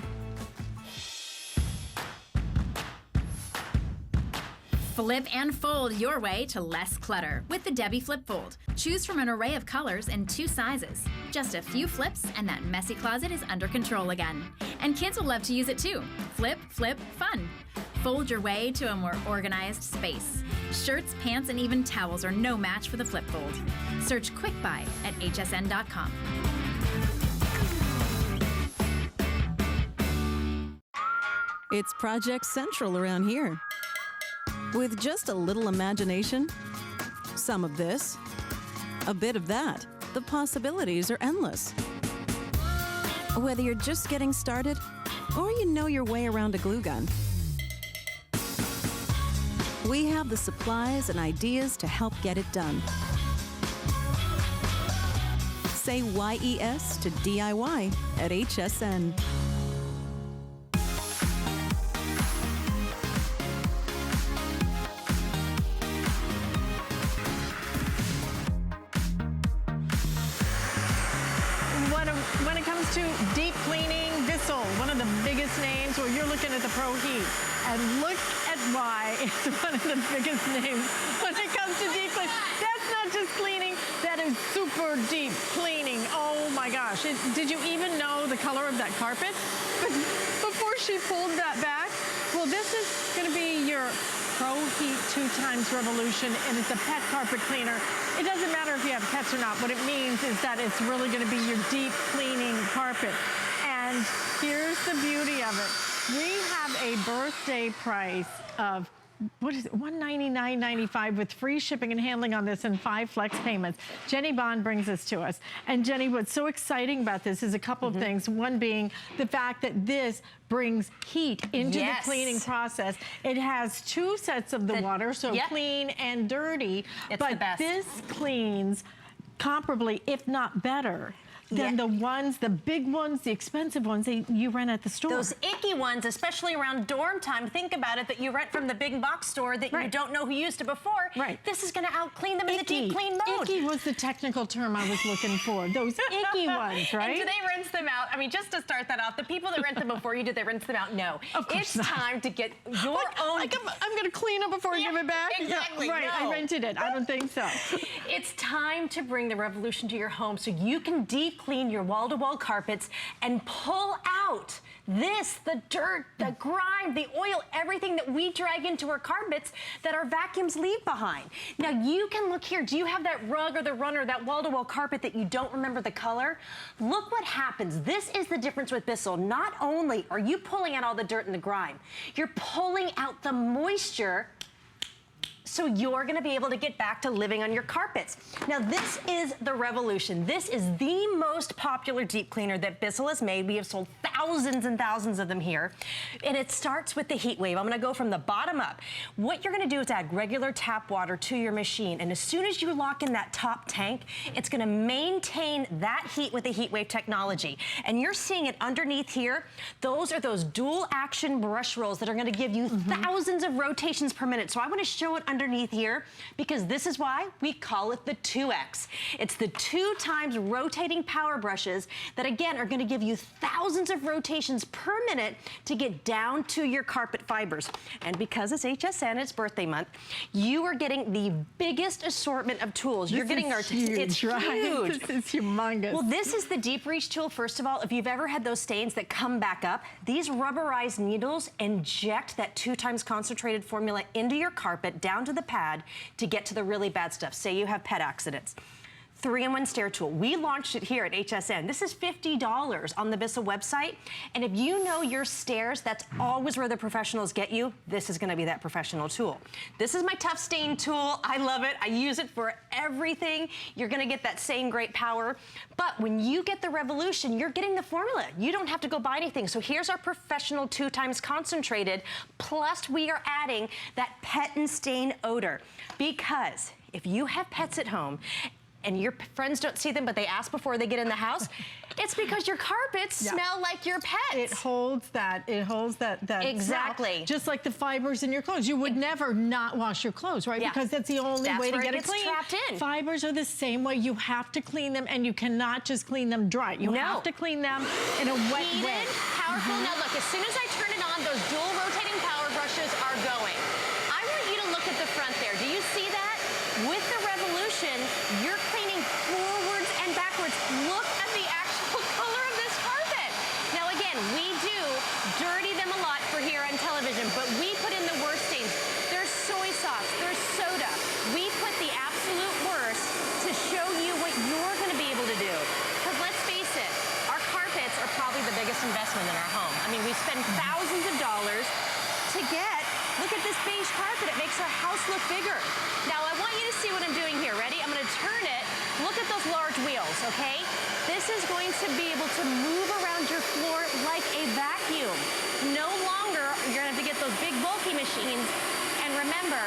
Flip and fold your way to less clutter with the Debbie Flip Fold. Choose from an array of colors and 2 sizes. Just a few flips and that messy closet is under control again. And kids will love to use it too. Flip, flip, fun. Fold your way to a more organized space. Shirts, pants, and even towels are no match for the Flip Fold. Search Quick Buy at hsn.com. It's Project Central around here. With just a little imagination, some of this, a bit of that, the possibilities are endless. Whether you're just getting started or you know your way around a glue gun, we have the supplies and ideas to help get it done. Say YES to DIY at HSN. When it comes to deep cleaning, Bissell, one of the biggest names, where you're looking at the Pro Heat, and look at why it's one of the biggest names when it comes to deep cleaning. That's not just cleaning, that is super deep cleaning. Oh my gosh. Did you even know the color of that carpet before she pulled that back? Well, this is going to be your Pro Heat 2x Revolution, and it's a pet carpet cleaner. It doesn't matter if you have pets or not. What it means is that it's really going to be your deep cleaning carpet. And here's the beauty of it. We have a birthday price of, what is it, $199.95 with free shipping and handling on this and 5 flex payments. Jenny Bond brings this to us. And Jenny, what's so exciting about this is a couple of things. One being the fact that this brings heat into the cleaning process. It has 2 sets of the water, so clean and dirty. It's the best. This cleans comparably, if not better, than the ones, the big ones, the expensive ones that you rent at the store. Those icky ones, especially around dorm time, think about it, that you rent from the big box store that you don't know who used it before. This is going to out-clean them in the deep clean mode. Icky was the technical term I was looking for. Those icky ones, right? And do they rinse them out? I mean, just to start that off, the people that rent them before you, do they rinse them out? No. Of course It's time to get your own. I'm going to clean it before I give it back? Exactly. Yeah, right, no. I rented it. I don't think so. It's time to bring the revolution to your home so you can deep clean your wall-to-wall carpets and pull out the dirt, the grime, the oil, everything that we drag into our carpets that our vacuums leave behind. Now you can look here. Do you have that rug or the runner, that wall-to-wall carpet that you don't remember the color? Look what happens. This is the difference with Bissell. Not only are you pulling out all the dirt and the grime, you're pulling out the moisture, so you're gonna be able to get back to living on your carpets. Now this is the revolution. This is the most popular deep cleaner that Bissell has made. We have sold thousands and thousands of them here. And it starts with the heat wave. I'm gonna go from the bottom up. What you're gonna do is add regular tap water to your machine. And as soon as you lock in that top tank, it's gonna maintain that heat with the heat wave technology. And you're seeing it underneath here. Those are those dual action brush rolls that are gonna give you thousands of rotations per minute. So I wanna show it under underneath here because this is why we call it the 2X. It's the 2 times rotating power brushes that, again, are gonna give you thousands of rotations per minute to get down to your carpet fibers. And because it's HSN, it's birthday month, you are getting the biggest assortment of tools. You're getting our huge, it's right? huge. This is humongous. Well, this is the deep reach tool. First of all, if you've ever had those stains that come back up, these rubberized needles inject that 2 times concentrated formula into your carpet, down to the pad, to get to the really bad stuff. Say you have pet accidents. 3-in-1 stair tool. We launched it here at HSN. This is $50 on the Bissell website. And if you know your stairs, that's always where the professionals get you. This is gonna be that professional tool. This is my tough stain tool. I love it. I use it for everything. You're gonna get that same great power. But when you get the Revolution, you're getting the formula. You don't have to go buy anything. So here's our professional 2 times concentrated, plus we are adding that pet and stain odor. Because if you have pets at home, and your friends don't see them, but they ask before they get in the house, it's because your carpets smell like your pets. It holds that exactly. smell, just like the fibers in your clothes. You would never not wash your clothes, right? Because that's the only way to get it clean. Trapped in. Fibers are the same way. You have to clean them, and you cannot just clean them dry. You have to clean them in a wet way. Powerful. Now look, as soon as I turn it on, those dual rotating power brushes are going. I want you to look at the front there. Do you see that? With the Revolution, you're cleaning forwards and backwards. Look at the actual color of this carpet. Now again, we do dirty them a lot for here on television, but we put in the worst stains. There's soy sauce, there's soda. We put the absolute worst to show you what you're gonna be able to do. Because let's face it, our carpets are probably the biggest investment in our home. I mean, we spend thousands of dollars to get, look at this beige carpet. It makes our house look bigger. Now, I want you to see what I'm doing here. Ready? I'm gonna turn it. Look at those large wheels, okay? This is going to be able to move around your floor like a vacuum. No longer, you're gonna have to get those big bulky machines. And remember,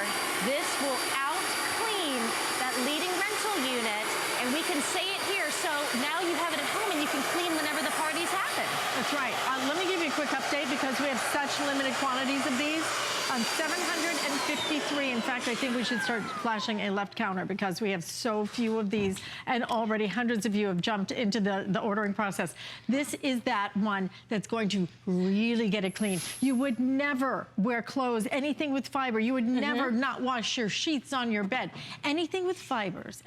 this will out-clean that leading rental unit, and we can say it here, so now you have it at home and you can clean whenever the parties happen. That's right. Let me give you a quick update because we have such limited quantities of these. 753. In fact, I think we should start flashing a left counter because we have so few of these and already hundreds of you have jumped into the ordering process. This is that one that's going to really get it clean. You would never wear clothes, anything with fiber. You would never not wash your sheets on your bed. Anything with fibers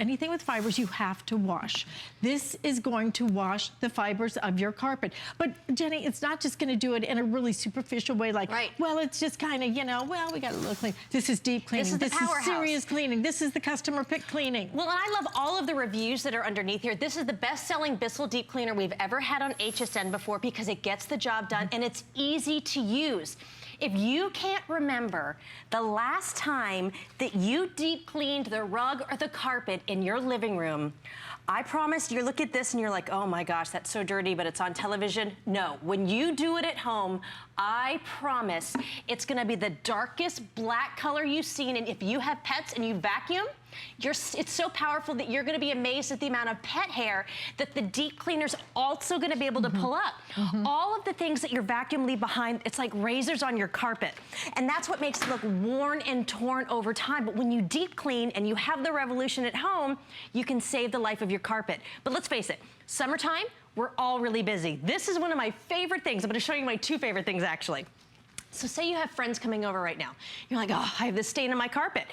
you have to wash. This is going to wash the fibers of your carpet. But Jenny, it's not just going to do it in a really superficial way like, well, it's just kind of, you know, well, we got a little clean. This is deep cleaning. This is serious cleaning. This is the customer pick cleaning. Well, and I love all of the reviews that are underneath here. This is the best-selling Bissell deep cleaner we've ever had on HSN before because it gets the job done and it's easy to use. If you can't remember the last time that you deep cleaned the rug or the carpet in your living room, I promise you look at this and you're like, oh my gosh, that's so dirty, but it's on television. No, when you do it at home, I promise it's gonna be the darkest black color you've seen. And if you have pets and you vacuum, it's so powerful that you're gonna be amazed at the amount of pet hair that the deep cleaner's also gonna be able to pull up. All of the things that your vacuum leave behind, it's like razors on your carpet. And that's what makes it look worn and torn over time. But when you deep clean and you have the Revolution at home, you can save the life of your carpet. But let's face it, summertime, we're all really busy. This is one of my favorite things. I'm gonna show you my 2 favorite things actually. So say you have friends coming over right now. You're like, oh, I have this stain on my carpet.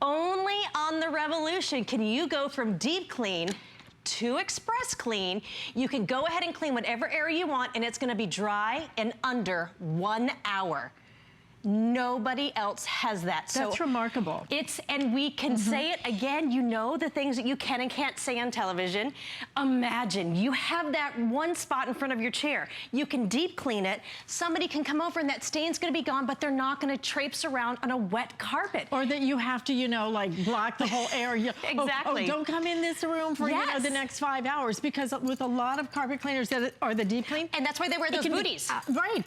Only on the Revolution can you go from deep clean to express clean. You can go ahead and clean whatever area you want and it's gonna be dry in under 1 hour. Nobody else has that. That's remarkable. And we can say it again, you know the things that you can and can't say on television. Imagine you have that one spot in front of your chair. You can deep clean it. Somebody can come over and that stain's gonna be gone, but they're not gonna traipse around on a wet carpet. Or that you have to, you know, like block the whole area. Exactly. Oh, don't come in this room for, you know, the next 5 hours because with a lot of carpet cleaners that are the deep clean. And that's why they wear those booties. Right.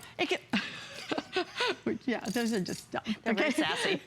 Yeah, those are just dumb. They're very sassy.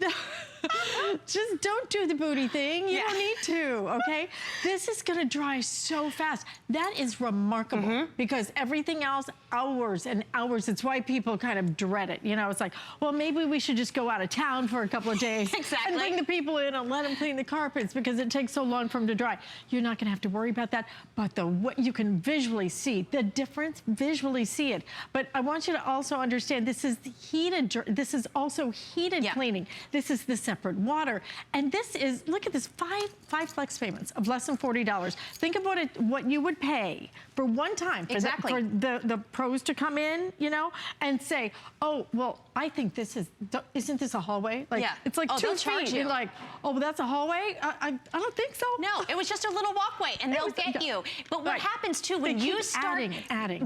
Just don't do the booty thing. You don't need to, okay? This is gonna dry so fast. That is remarkable because everything else, hours and hours. It's why people kind of dread it. You know, it's like, well, maybe we should just go out of town for a couple of days and bring the people in and let them clean the carpets because it takes so long for them to dry. You're not gonna have to worry about that, but what you can visually see the difference, visually see it. But I want you to also understand this is heated, this is also heated cleaning. This is the separate water. And this is, look at this, five flex payments of less than $40. Think about it, what you would pay for one time for, for the pros to come in, you know, and say, oh, well, I think this is, isn't this a hallway? Like, it's like 2 feet. You're like, oh, well, that's a hallway? I don't think so. No, it was just a little walkway and they'll get you. But what happens too, when you start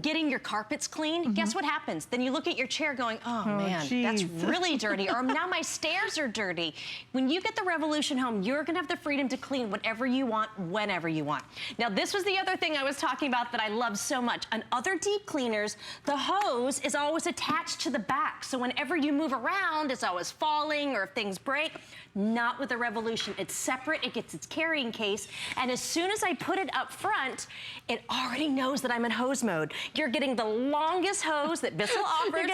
getting your carpets clean, guess what happens? Then you look at your chair going, oh man, that's really dirty. Or now my stairs are dirty. When you get the Revolution home, you're gonna have the freedom to clean whatever you want, whenever you want. Now, this was the other thing I was talking about that I love so much. On other deep cleaners, the hose is always attached to the back. So whenever you move around, it's always falling or if things break. Not with the Revolution. It's separate, it gets its carrying case, and as soon as I put it up front, it already knows that I'm in hose mode. You're getting the longest hose that Bissell offers.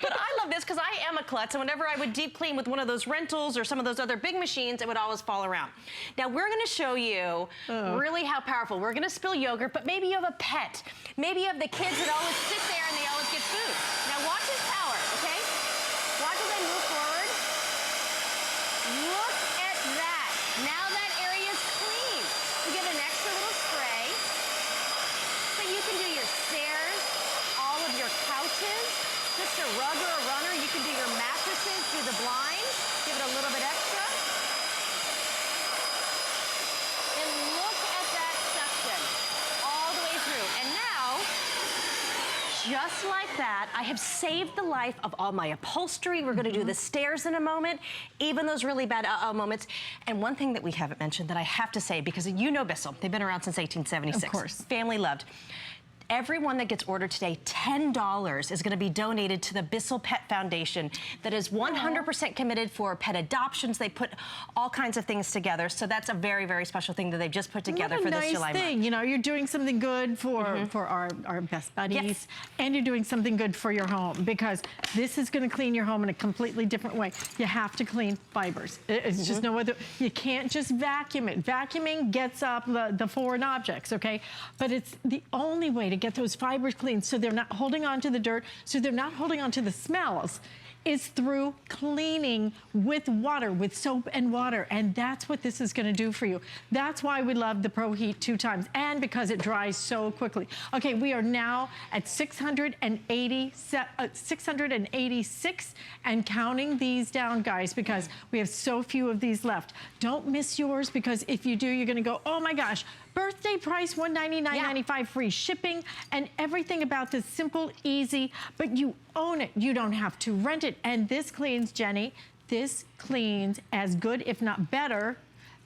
But I love this because I am a klutz, and whenever I would deep clean with one of those rentals or some of those other big machines, it would always fall around. Now we're gonna show you really how powerful. We're gonna spill yogurt, but maybe you have a pet. Maybe you have the kids that always sit there and they always get food. Now watch his power, okay? Watch as I move forward. Look at that. Now that area is clean. You get an extra little spray. So you can do your stairs, all of your couches, just a rug or a runner. You can do your mattresses, do the blinds, give it a little bit extra. And look at that suction all the way through. And now, just like that, I have saved the life of all my upholstery. We're gonna do the stairs in a moment, even those really bad moments. And one thing that we haven't mentioned that I have to say, because you know Bissell, they've been around since 1876. Of course. Family loved. Everyone that gets ordered today, $10 is going to be donated to the Bissell Pet Foundation that is 100% committed for pet adoptions. They put all kinds of things together. So that's a very, very special thing that they've just put together for this July month. You know, you're doing something good for our best buddies, and you're doing something good for your home because this is going to clean your home in a completely different way. You have to clean fibers. It's just no other, you can't just vacuum it. Vacuuming gets up the foreign objects, okay? But it's the only way to get those fibers clean so they're not holding on to the dirt, so they're not holding on to the smells, is through cleaning with water, with soap and water. And that's what this is gonna do for you. That's why we love the Pro Heat 2 times, and because it dries so quickly. Okay, we are now at 686 and counting these down, guys, because we have so few of these left. Don't miss yours, because if you do, you're gonna go, oh my gosh, birthday price, $199.95, free shipping, and everything about this simple, easy, but you own it. You don't have to rent it. And this cleans, Jenny, this cleans as good, if not better,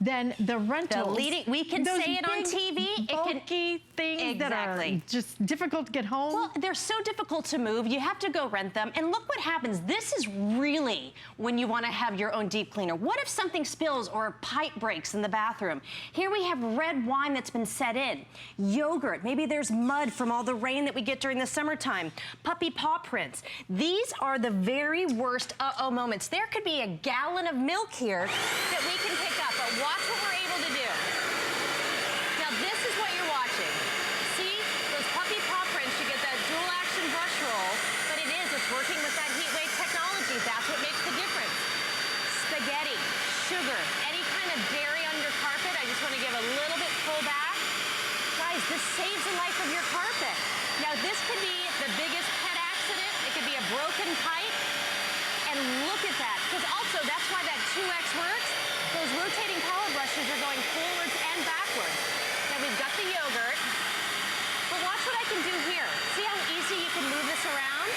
than the rentals. We can say it on TV. Bulky things that are just difficult to get home. Well, they're so difficult to move. You have to go rent them. And look what happens. This is really when you want to have your own deep cleaner. What if something spills or a pipe breaks in the bathroom? Here we have red wine that's been set in. Yogurt. Maybe there's mud from all the rain that we get during the summertime. Puppy paw prints. These are the very worst moments. There could be a gallon of milk here that we can pick up. But watch what we're able to do. Now this is what you're watching. See those puppy paw prints? You get that dual action brush roll, but it's working with that heat wave technology. That's what makes the difference. Spaghetti, sugar, any kind of dairy on your carpet. I just want to give a little bit pull back. Guys, this saves the life of your carpet. Now this could be the biggest pet accident. It could be a broken pipe. And look at that, because also that's why that 2X works. Those rotating power brushes are going forwards and backwards. Now we've got the yogurt, but watch what I can do here. See how easy you can move this around?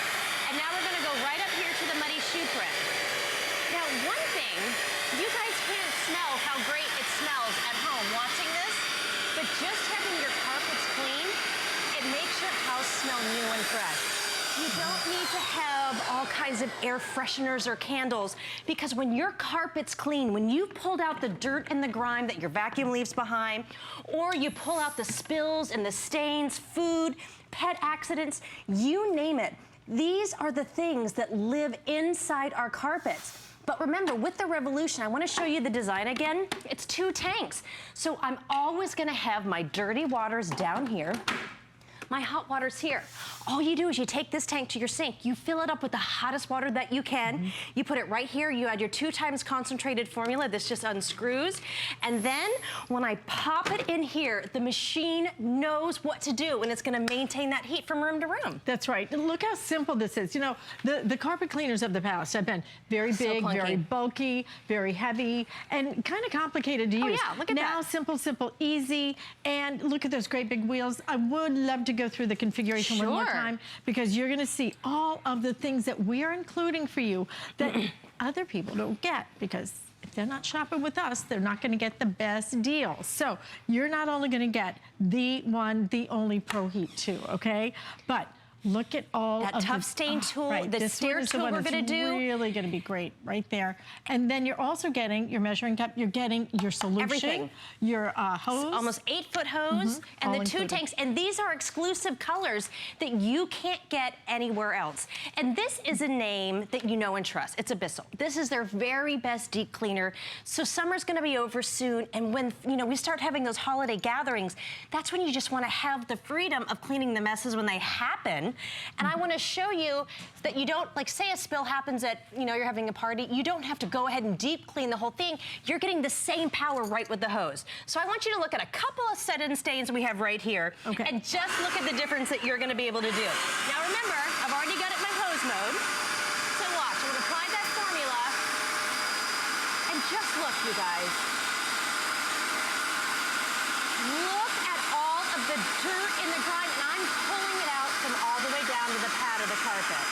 And now we're gonna go right up here to the muddy shoe print. Now one thing, you guys can't smell how great it smells at home watching this, but just having your carpets clean, it makes your house smell new and fresh. You don't need to have all kinds of air fresheners or candles, because when your carpet's clean, when you've pulled out the dirt and the grime that your vacuum leaves behind, or you pull out the spills and the stains, food, pet accidents, you name it, these are the things that live inside our carpets. But remember, with the Revolution, I want to show you the design again. It's 2 tanks. So I'm always going to have my dirty waters down here. My hot water's here. All you do is you take this tank to your sink, you fill it up with the hottest water that you can, you put it right here, you add your 2 times concentrated formula, this just unscrews, and then when I pop it in here, the machine knows what to do, and it's gonna maintain that heat from room to room. That's right. And look how simple this is. You know, the carpet cleaners of the past have been very big, very bulky, very heavy, and kind of complicated to use. Oh yeah, look at that. Now, simple, easy, and look at those great big wheels. I would love to go through the configuration one more time, because you're gonna see all of the things that we're including for you that other people don't get, because if they're not shopping with us, they're not gonna get the best deal. So you're not only gonna get the one, the only Pro Heat 2, okay? But look at all that of tough stain tool, right, the smear tool we're gonna do. Really gonna be great right there. And then you're also getting your measuring cup, you're getting your solution, everything. Your hose. Almost 8-foot hose, and the 2 tanks. And these are exclusive colors that you can't get anywhere else. And this is a name that you know and trust. It's Abyssal. This is their very best deep cleaner. So summer's gonna be over soon, and when we start having those holiday gatherings, that's when you just wanna have the freedom of cleaning the messes when they happen. And I want to show you that you don't, like, say a spill happens at, you're having a party, you don't have to go ahead and deep clean the whole thing. You're getting the same power right with the hose. So I want you to look at a couple of set-in stains we have right here, and just look at the difference that you're going to be able to do. Now remember, I've already got it in my hose mode. So watch, I'm going to apply that formula, and just look, you guys. Look at all of the dirt in the grime, and I'm pulling it out from all the way down to the pad of the carpet.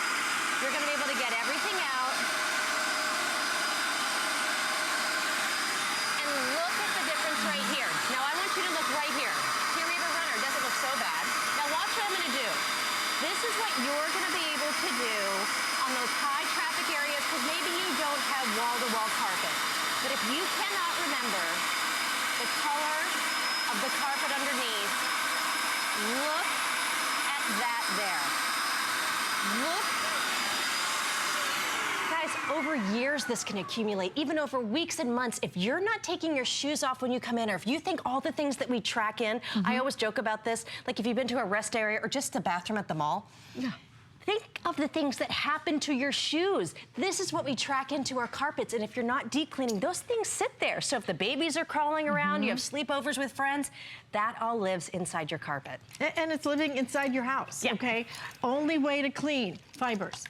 You're gonna be able to get everything out. And look at the difference right here. Now I want you to look right here. Here we have a runner, doesn't look so bad. Now watch what I'm gonna do. This is what you're gonna be able to do on those high traffic areas, because maybe you don't have wall-to-wall carpet. But if you cannot remember the color of the carpet underneath, look at that there. Look. Guys, over years this can accumulate, even over weeks and months. If you're not taking your shoes off when you come in, or if you think all the things that we track in, I always joke about this, like if you've been to a rest area or just the bathroom at the mall, think of the things that happen to your shoes. This is what we track into our carpets, and if you're not deep cleaning, those things sit there. So if the babies are crawling around, you have sleepovers with friends, that all lives inside your carpet. And it's living inside your house, okay? Only way to clean, fibers.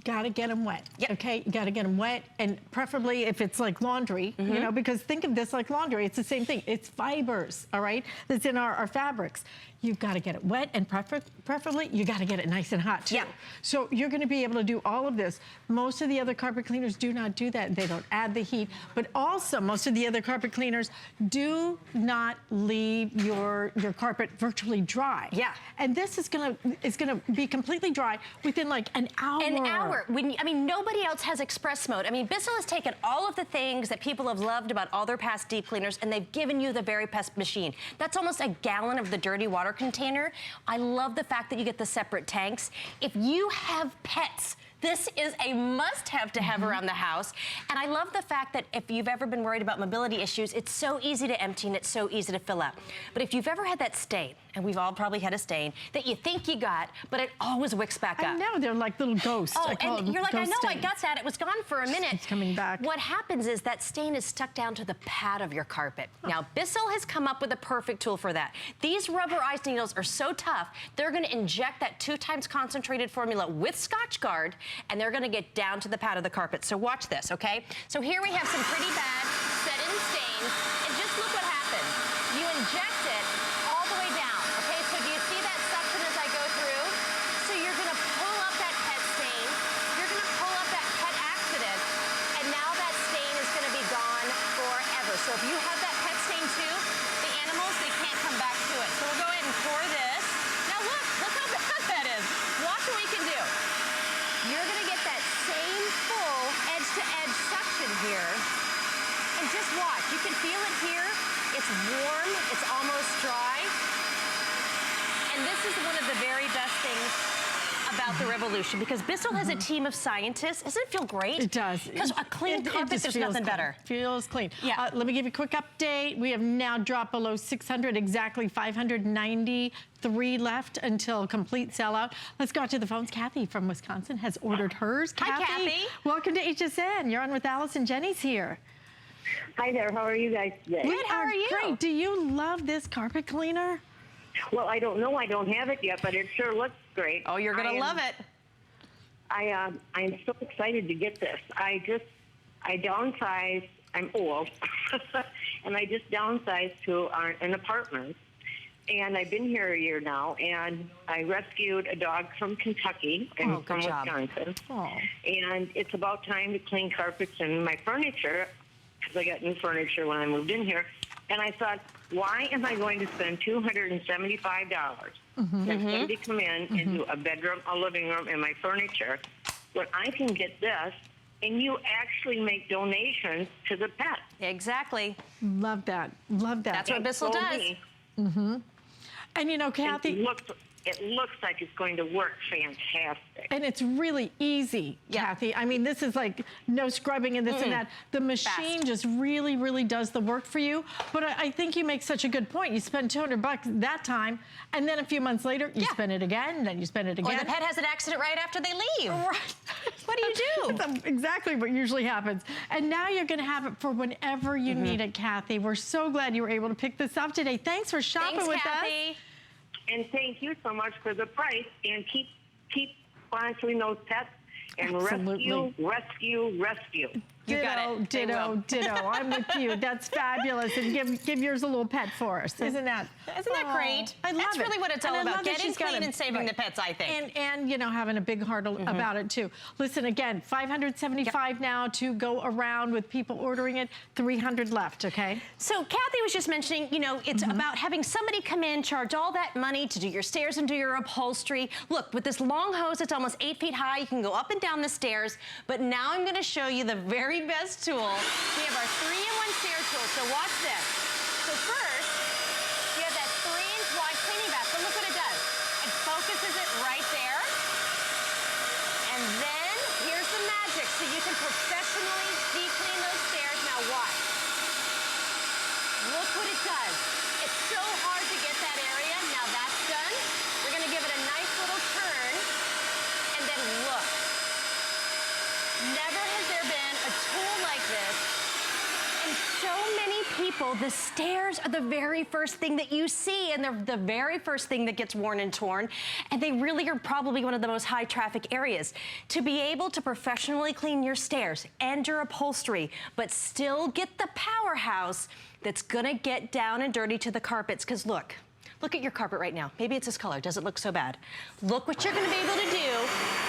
Gotta get them wet, okay? You gotta get them wet, and preferably if it's like laundry, because think of this like laundry. It's the same thing. It's fibers, all right? That's in our fabrics. You've got to get it wet, and preferably you got to get it nice and hot too. So you're going to be able to do all of this. Most of the other carpet cleaners do not do that. They don't add the heat, but also most of the other carpet cleaners do not leave your carpet virtually dry. And this is gonna be completely dry within like an hour. An hour. I mean, nobody else has express mode. I mean, Bissell has taken all of the things that people have loved about all their past deep cleaners, and they've given you the very best machine. That's almost a gallon of the dirty water container. I love the fact that you get the separate tanks. If you have pets, this is a must-have to have around the house. And I love the fact that if you've ever been worried about mobility issues, it's so easy to empty and it's so easy to fill up. But if you've ever had that stain, and we've all probably had a stain, that you think you got, but it always wicks back up. I know, they're like little ghosts. Oh, and you're like, I know, I got that. It was gone for a minute. It's coming back. What happens is that stain is stuck down to the pad of your carpet. Now, Bissell has come up with a perfect tool for that. These rubberized needles are so tough, they're gonna inject that 2 times concentrated formula with Scotch Guard, and they're gonna get down to the pad of the carpet. So watch this, okay? So here we have some pretty bad set-in stains, and just look what happens. You inject it all the way down, okay? So do you see that suction as I go through? So you're gonna pull up that pet stain, you're gonna pull up that pet accident, and now that stain is gonna be gone forever. So if you have that pet stain too, the animals, they can't come back to it. So we'll go ahead and pour this. Now look how bad that is. Watch what we can do. You're gonna get that same full edge-to-edge suction here. And just watch, you can feel it here. It's warm, it's almost dry. And this is one of the very best things about the Revolution, because Bissell has a team of scientists. Doesn't it feel great? It does. Because a clean carpet, there's nothing better. Feels clean. Yeah. Let me give you a quick update. We have now dropped below 600, exactly 593 left until complete sellout. Let's go out to the phones. Kathy from Wisconsin has ordered hers. Hi, Kathy. Welcome to HSN. You're on with Allison. Jenny's here. Hi there. How are you guys today? Good. How are you? Great. Do you love this carpet cleaner? Well, I don't know. I don't have it yet, but it sure looks great. Oh, you're going to love it. I'm so excited to get this. I downsized. I'm old, and I just downsized to an apartment. And I've been here a year now, and I rescued a dog from Kentucky and from Wisconsin. Oh. And it's about time to clean carpets and my furniture, because I got new furniture when I moved in here. And I thought, why am I going to spend $275 have somebody come in and do a bedroom, a living room, and my furniture, when I can get this, and you actually make donations to the pet? Exactly. Love that. Love that. That's what Bissell does. And you know, Kathy, it looks like it's going to work fantastic. and it's really easy, Kathy. I mean, this is like no scrubbing and this and that. The machine just really, really does the work for you. But I think you make such a good point. You spend $200 that time, and then a few months later, you spend it again, then you spend it again. Or the pet has an accident right after they leave. Right. What do you do? That's exactly what usually happens. And now you're going to have it for whenever you need it, Kathy. We're so glad you were able to pick this up today. Thanks for shopping with Kathy. us. And thank you so much for the price, and keep sponsoring those pets, and rescue. You got it. Ditto. I'm with you. That's fabulous. And give yours a little pet for us. Isn't that great? I love That's it. really what it's all And I about. love that Getting she's got clean and saving the pets, I think. And you know, having a big heart about it too. Listen, again, 575 now to go around with people ordering it. 300 left, okay? So Kathy was just mentioning, you know, it's about having somebody come in, charge all that money to do your stairs and do your upholstery. Look, with this long hose, it's almost 8 feet high. You can go up and down the stairs. But now I'm going to show you the very best tool. We have our 3-in-1 stair tool. So watch this. So first, you have that 3-inch wide cleaning bath. So look what it does. It focuses it right there. And then here's the magic. So you can professionally de-clean those stairs. Now watch. Look what it does. It's so hard to get that area. Now that's done. We're going to give it a nice little turn. And then look. Never has there been a tool like this. And so many people, the stairs are the very first thing that you see, and they're the very first thing that gets worn and torn. And they really are probably one of the most high traffic areas. To be able to professionally clean your stairs and your upholstery, but still get the powerhouse that's gonna get down and dirty to the carpets. Because look at your carpet right now. Maybe it's this color. Does it look so bad? Look what you're gonna be able to do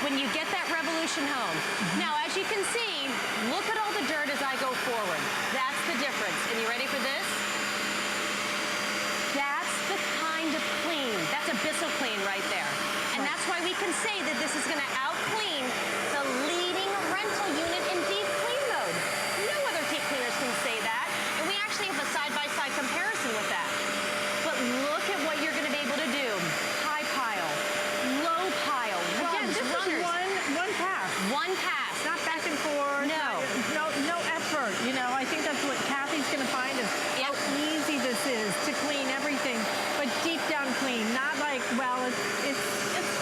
when you get that Revolution home. Now, as you can see, look at all the dirt as I go forward. That's the difference. And you ready for this? That's the kind of clean. That's a Bissell clean right there. And that's why we can say that this is gonna out-clean the leading rental unit in deep clean mode. No other deep cleaners can say that. And we actually have a side-by-side comparison with that. But look at what you're going to be able to do. High pile, low pile, Again, runs, this runners. is one pass. One pass. Not back and forth. No effort. You know, I think that's what Kathy's going to find is how easy this is to clean everything, but deep down clean. Not like, well, it's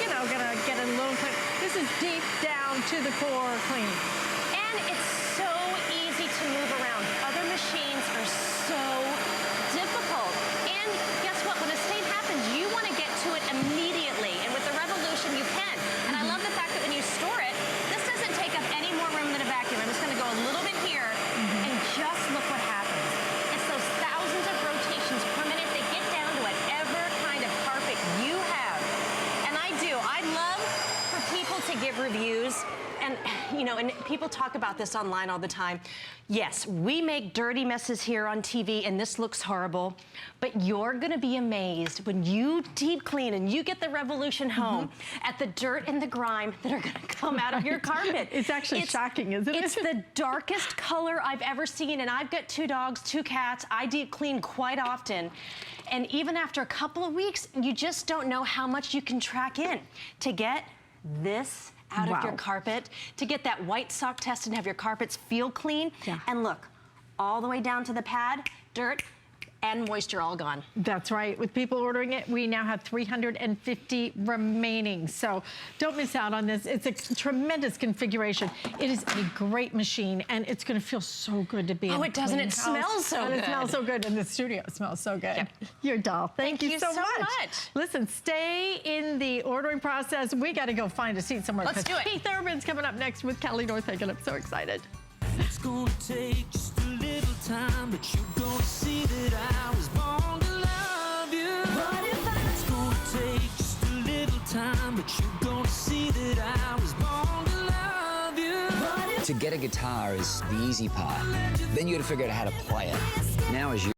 you know, going to get a little clean. This is deep down to the core clean. And know, and people talk about this online all the time. Yes, we make dirty messes here on TV, and this looks horrible, but you're gonna be amazed when you deep clean and you get the Revolution home at the dirt and the grime that are gonna come out of your carpet. It's actually shocking, isn't it? It's the darkest color I've ever seen, and I've got 2 dogs, 2 cats. I deep clean quite often. And even after a couple of weeks, you just don't know how much you can track in to get this out of your carpet, to get that white sock test and have your carpets feel clean. And look, all the way down to the pad, dirt and moisture all gone. That's right. With people ordering it, we now have 350 remaining. So don't miss out on this. It's a tremendous configuration. It is a great machine, and it's going to feel so good to be in. Oh, it does, and it smells so good. It smells so good in the studio. It smells so good. You're a doll. Thank you so much. Listen, stay in the ordering process. We got to go find a seat somewhere. Let's do it. Keith Urban's coming up next with Kelly Northagen. I'm so excited. It's gonna take just a little time, but you're gonna see that I was born to love you. What if it's gonna take just a little time, but you're gonna see that I was born to love you. To get a guitar is the easy part. Then you got to figure out how to play it. Now as you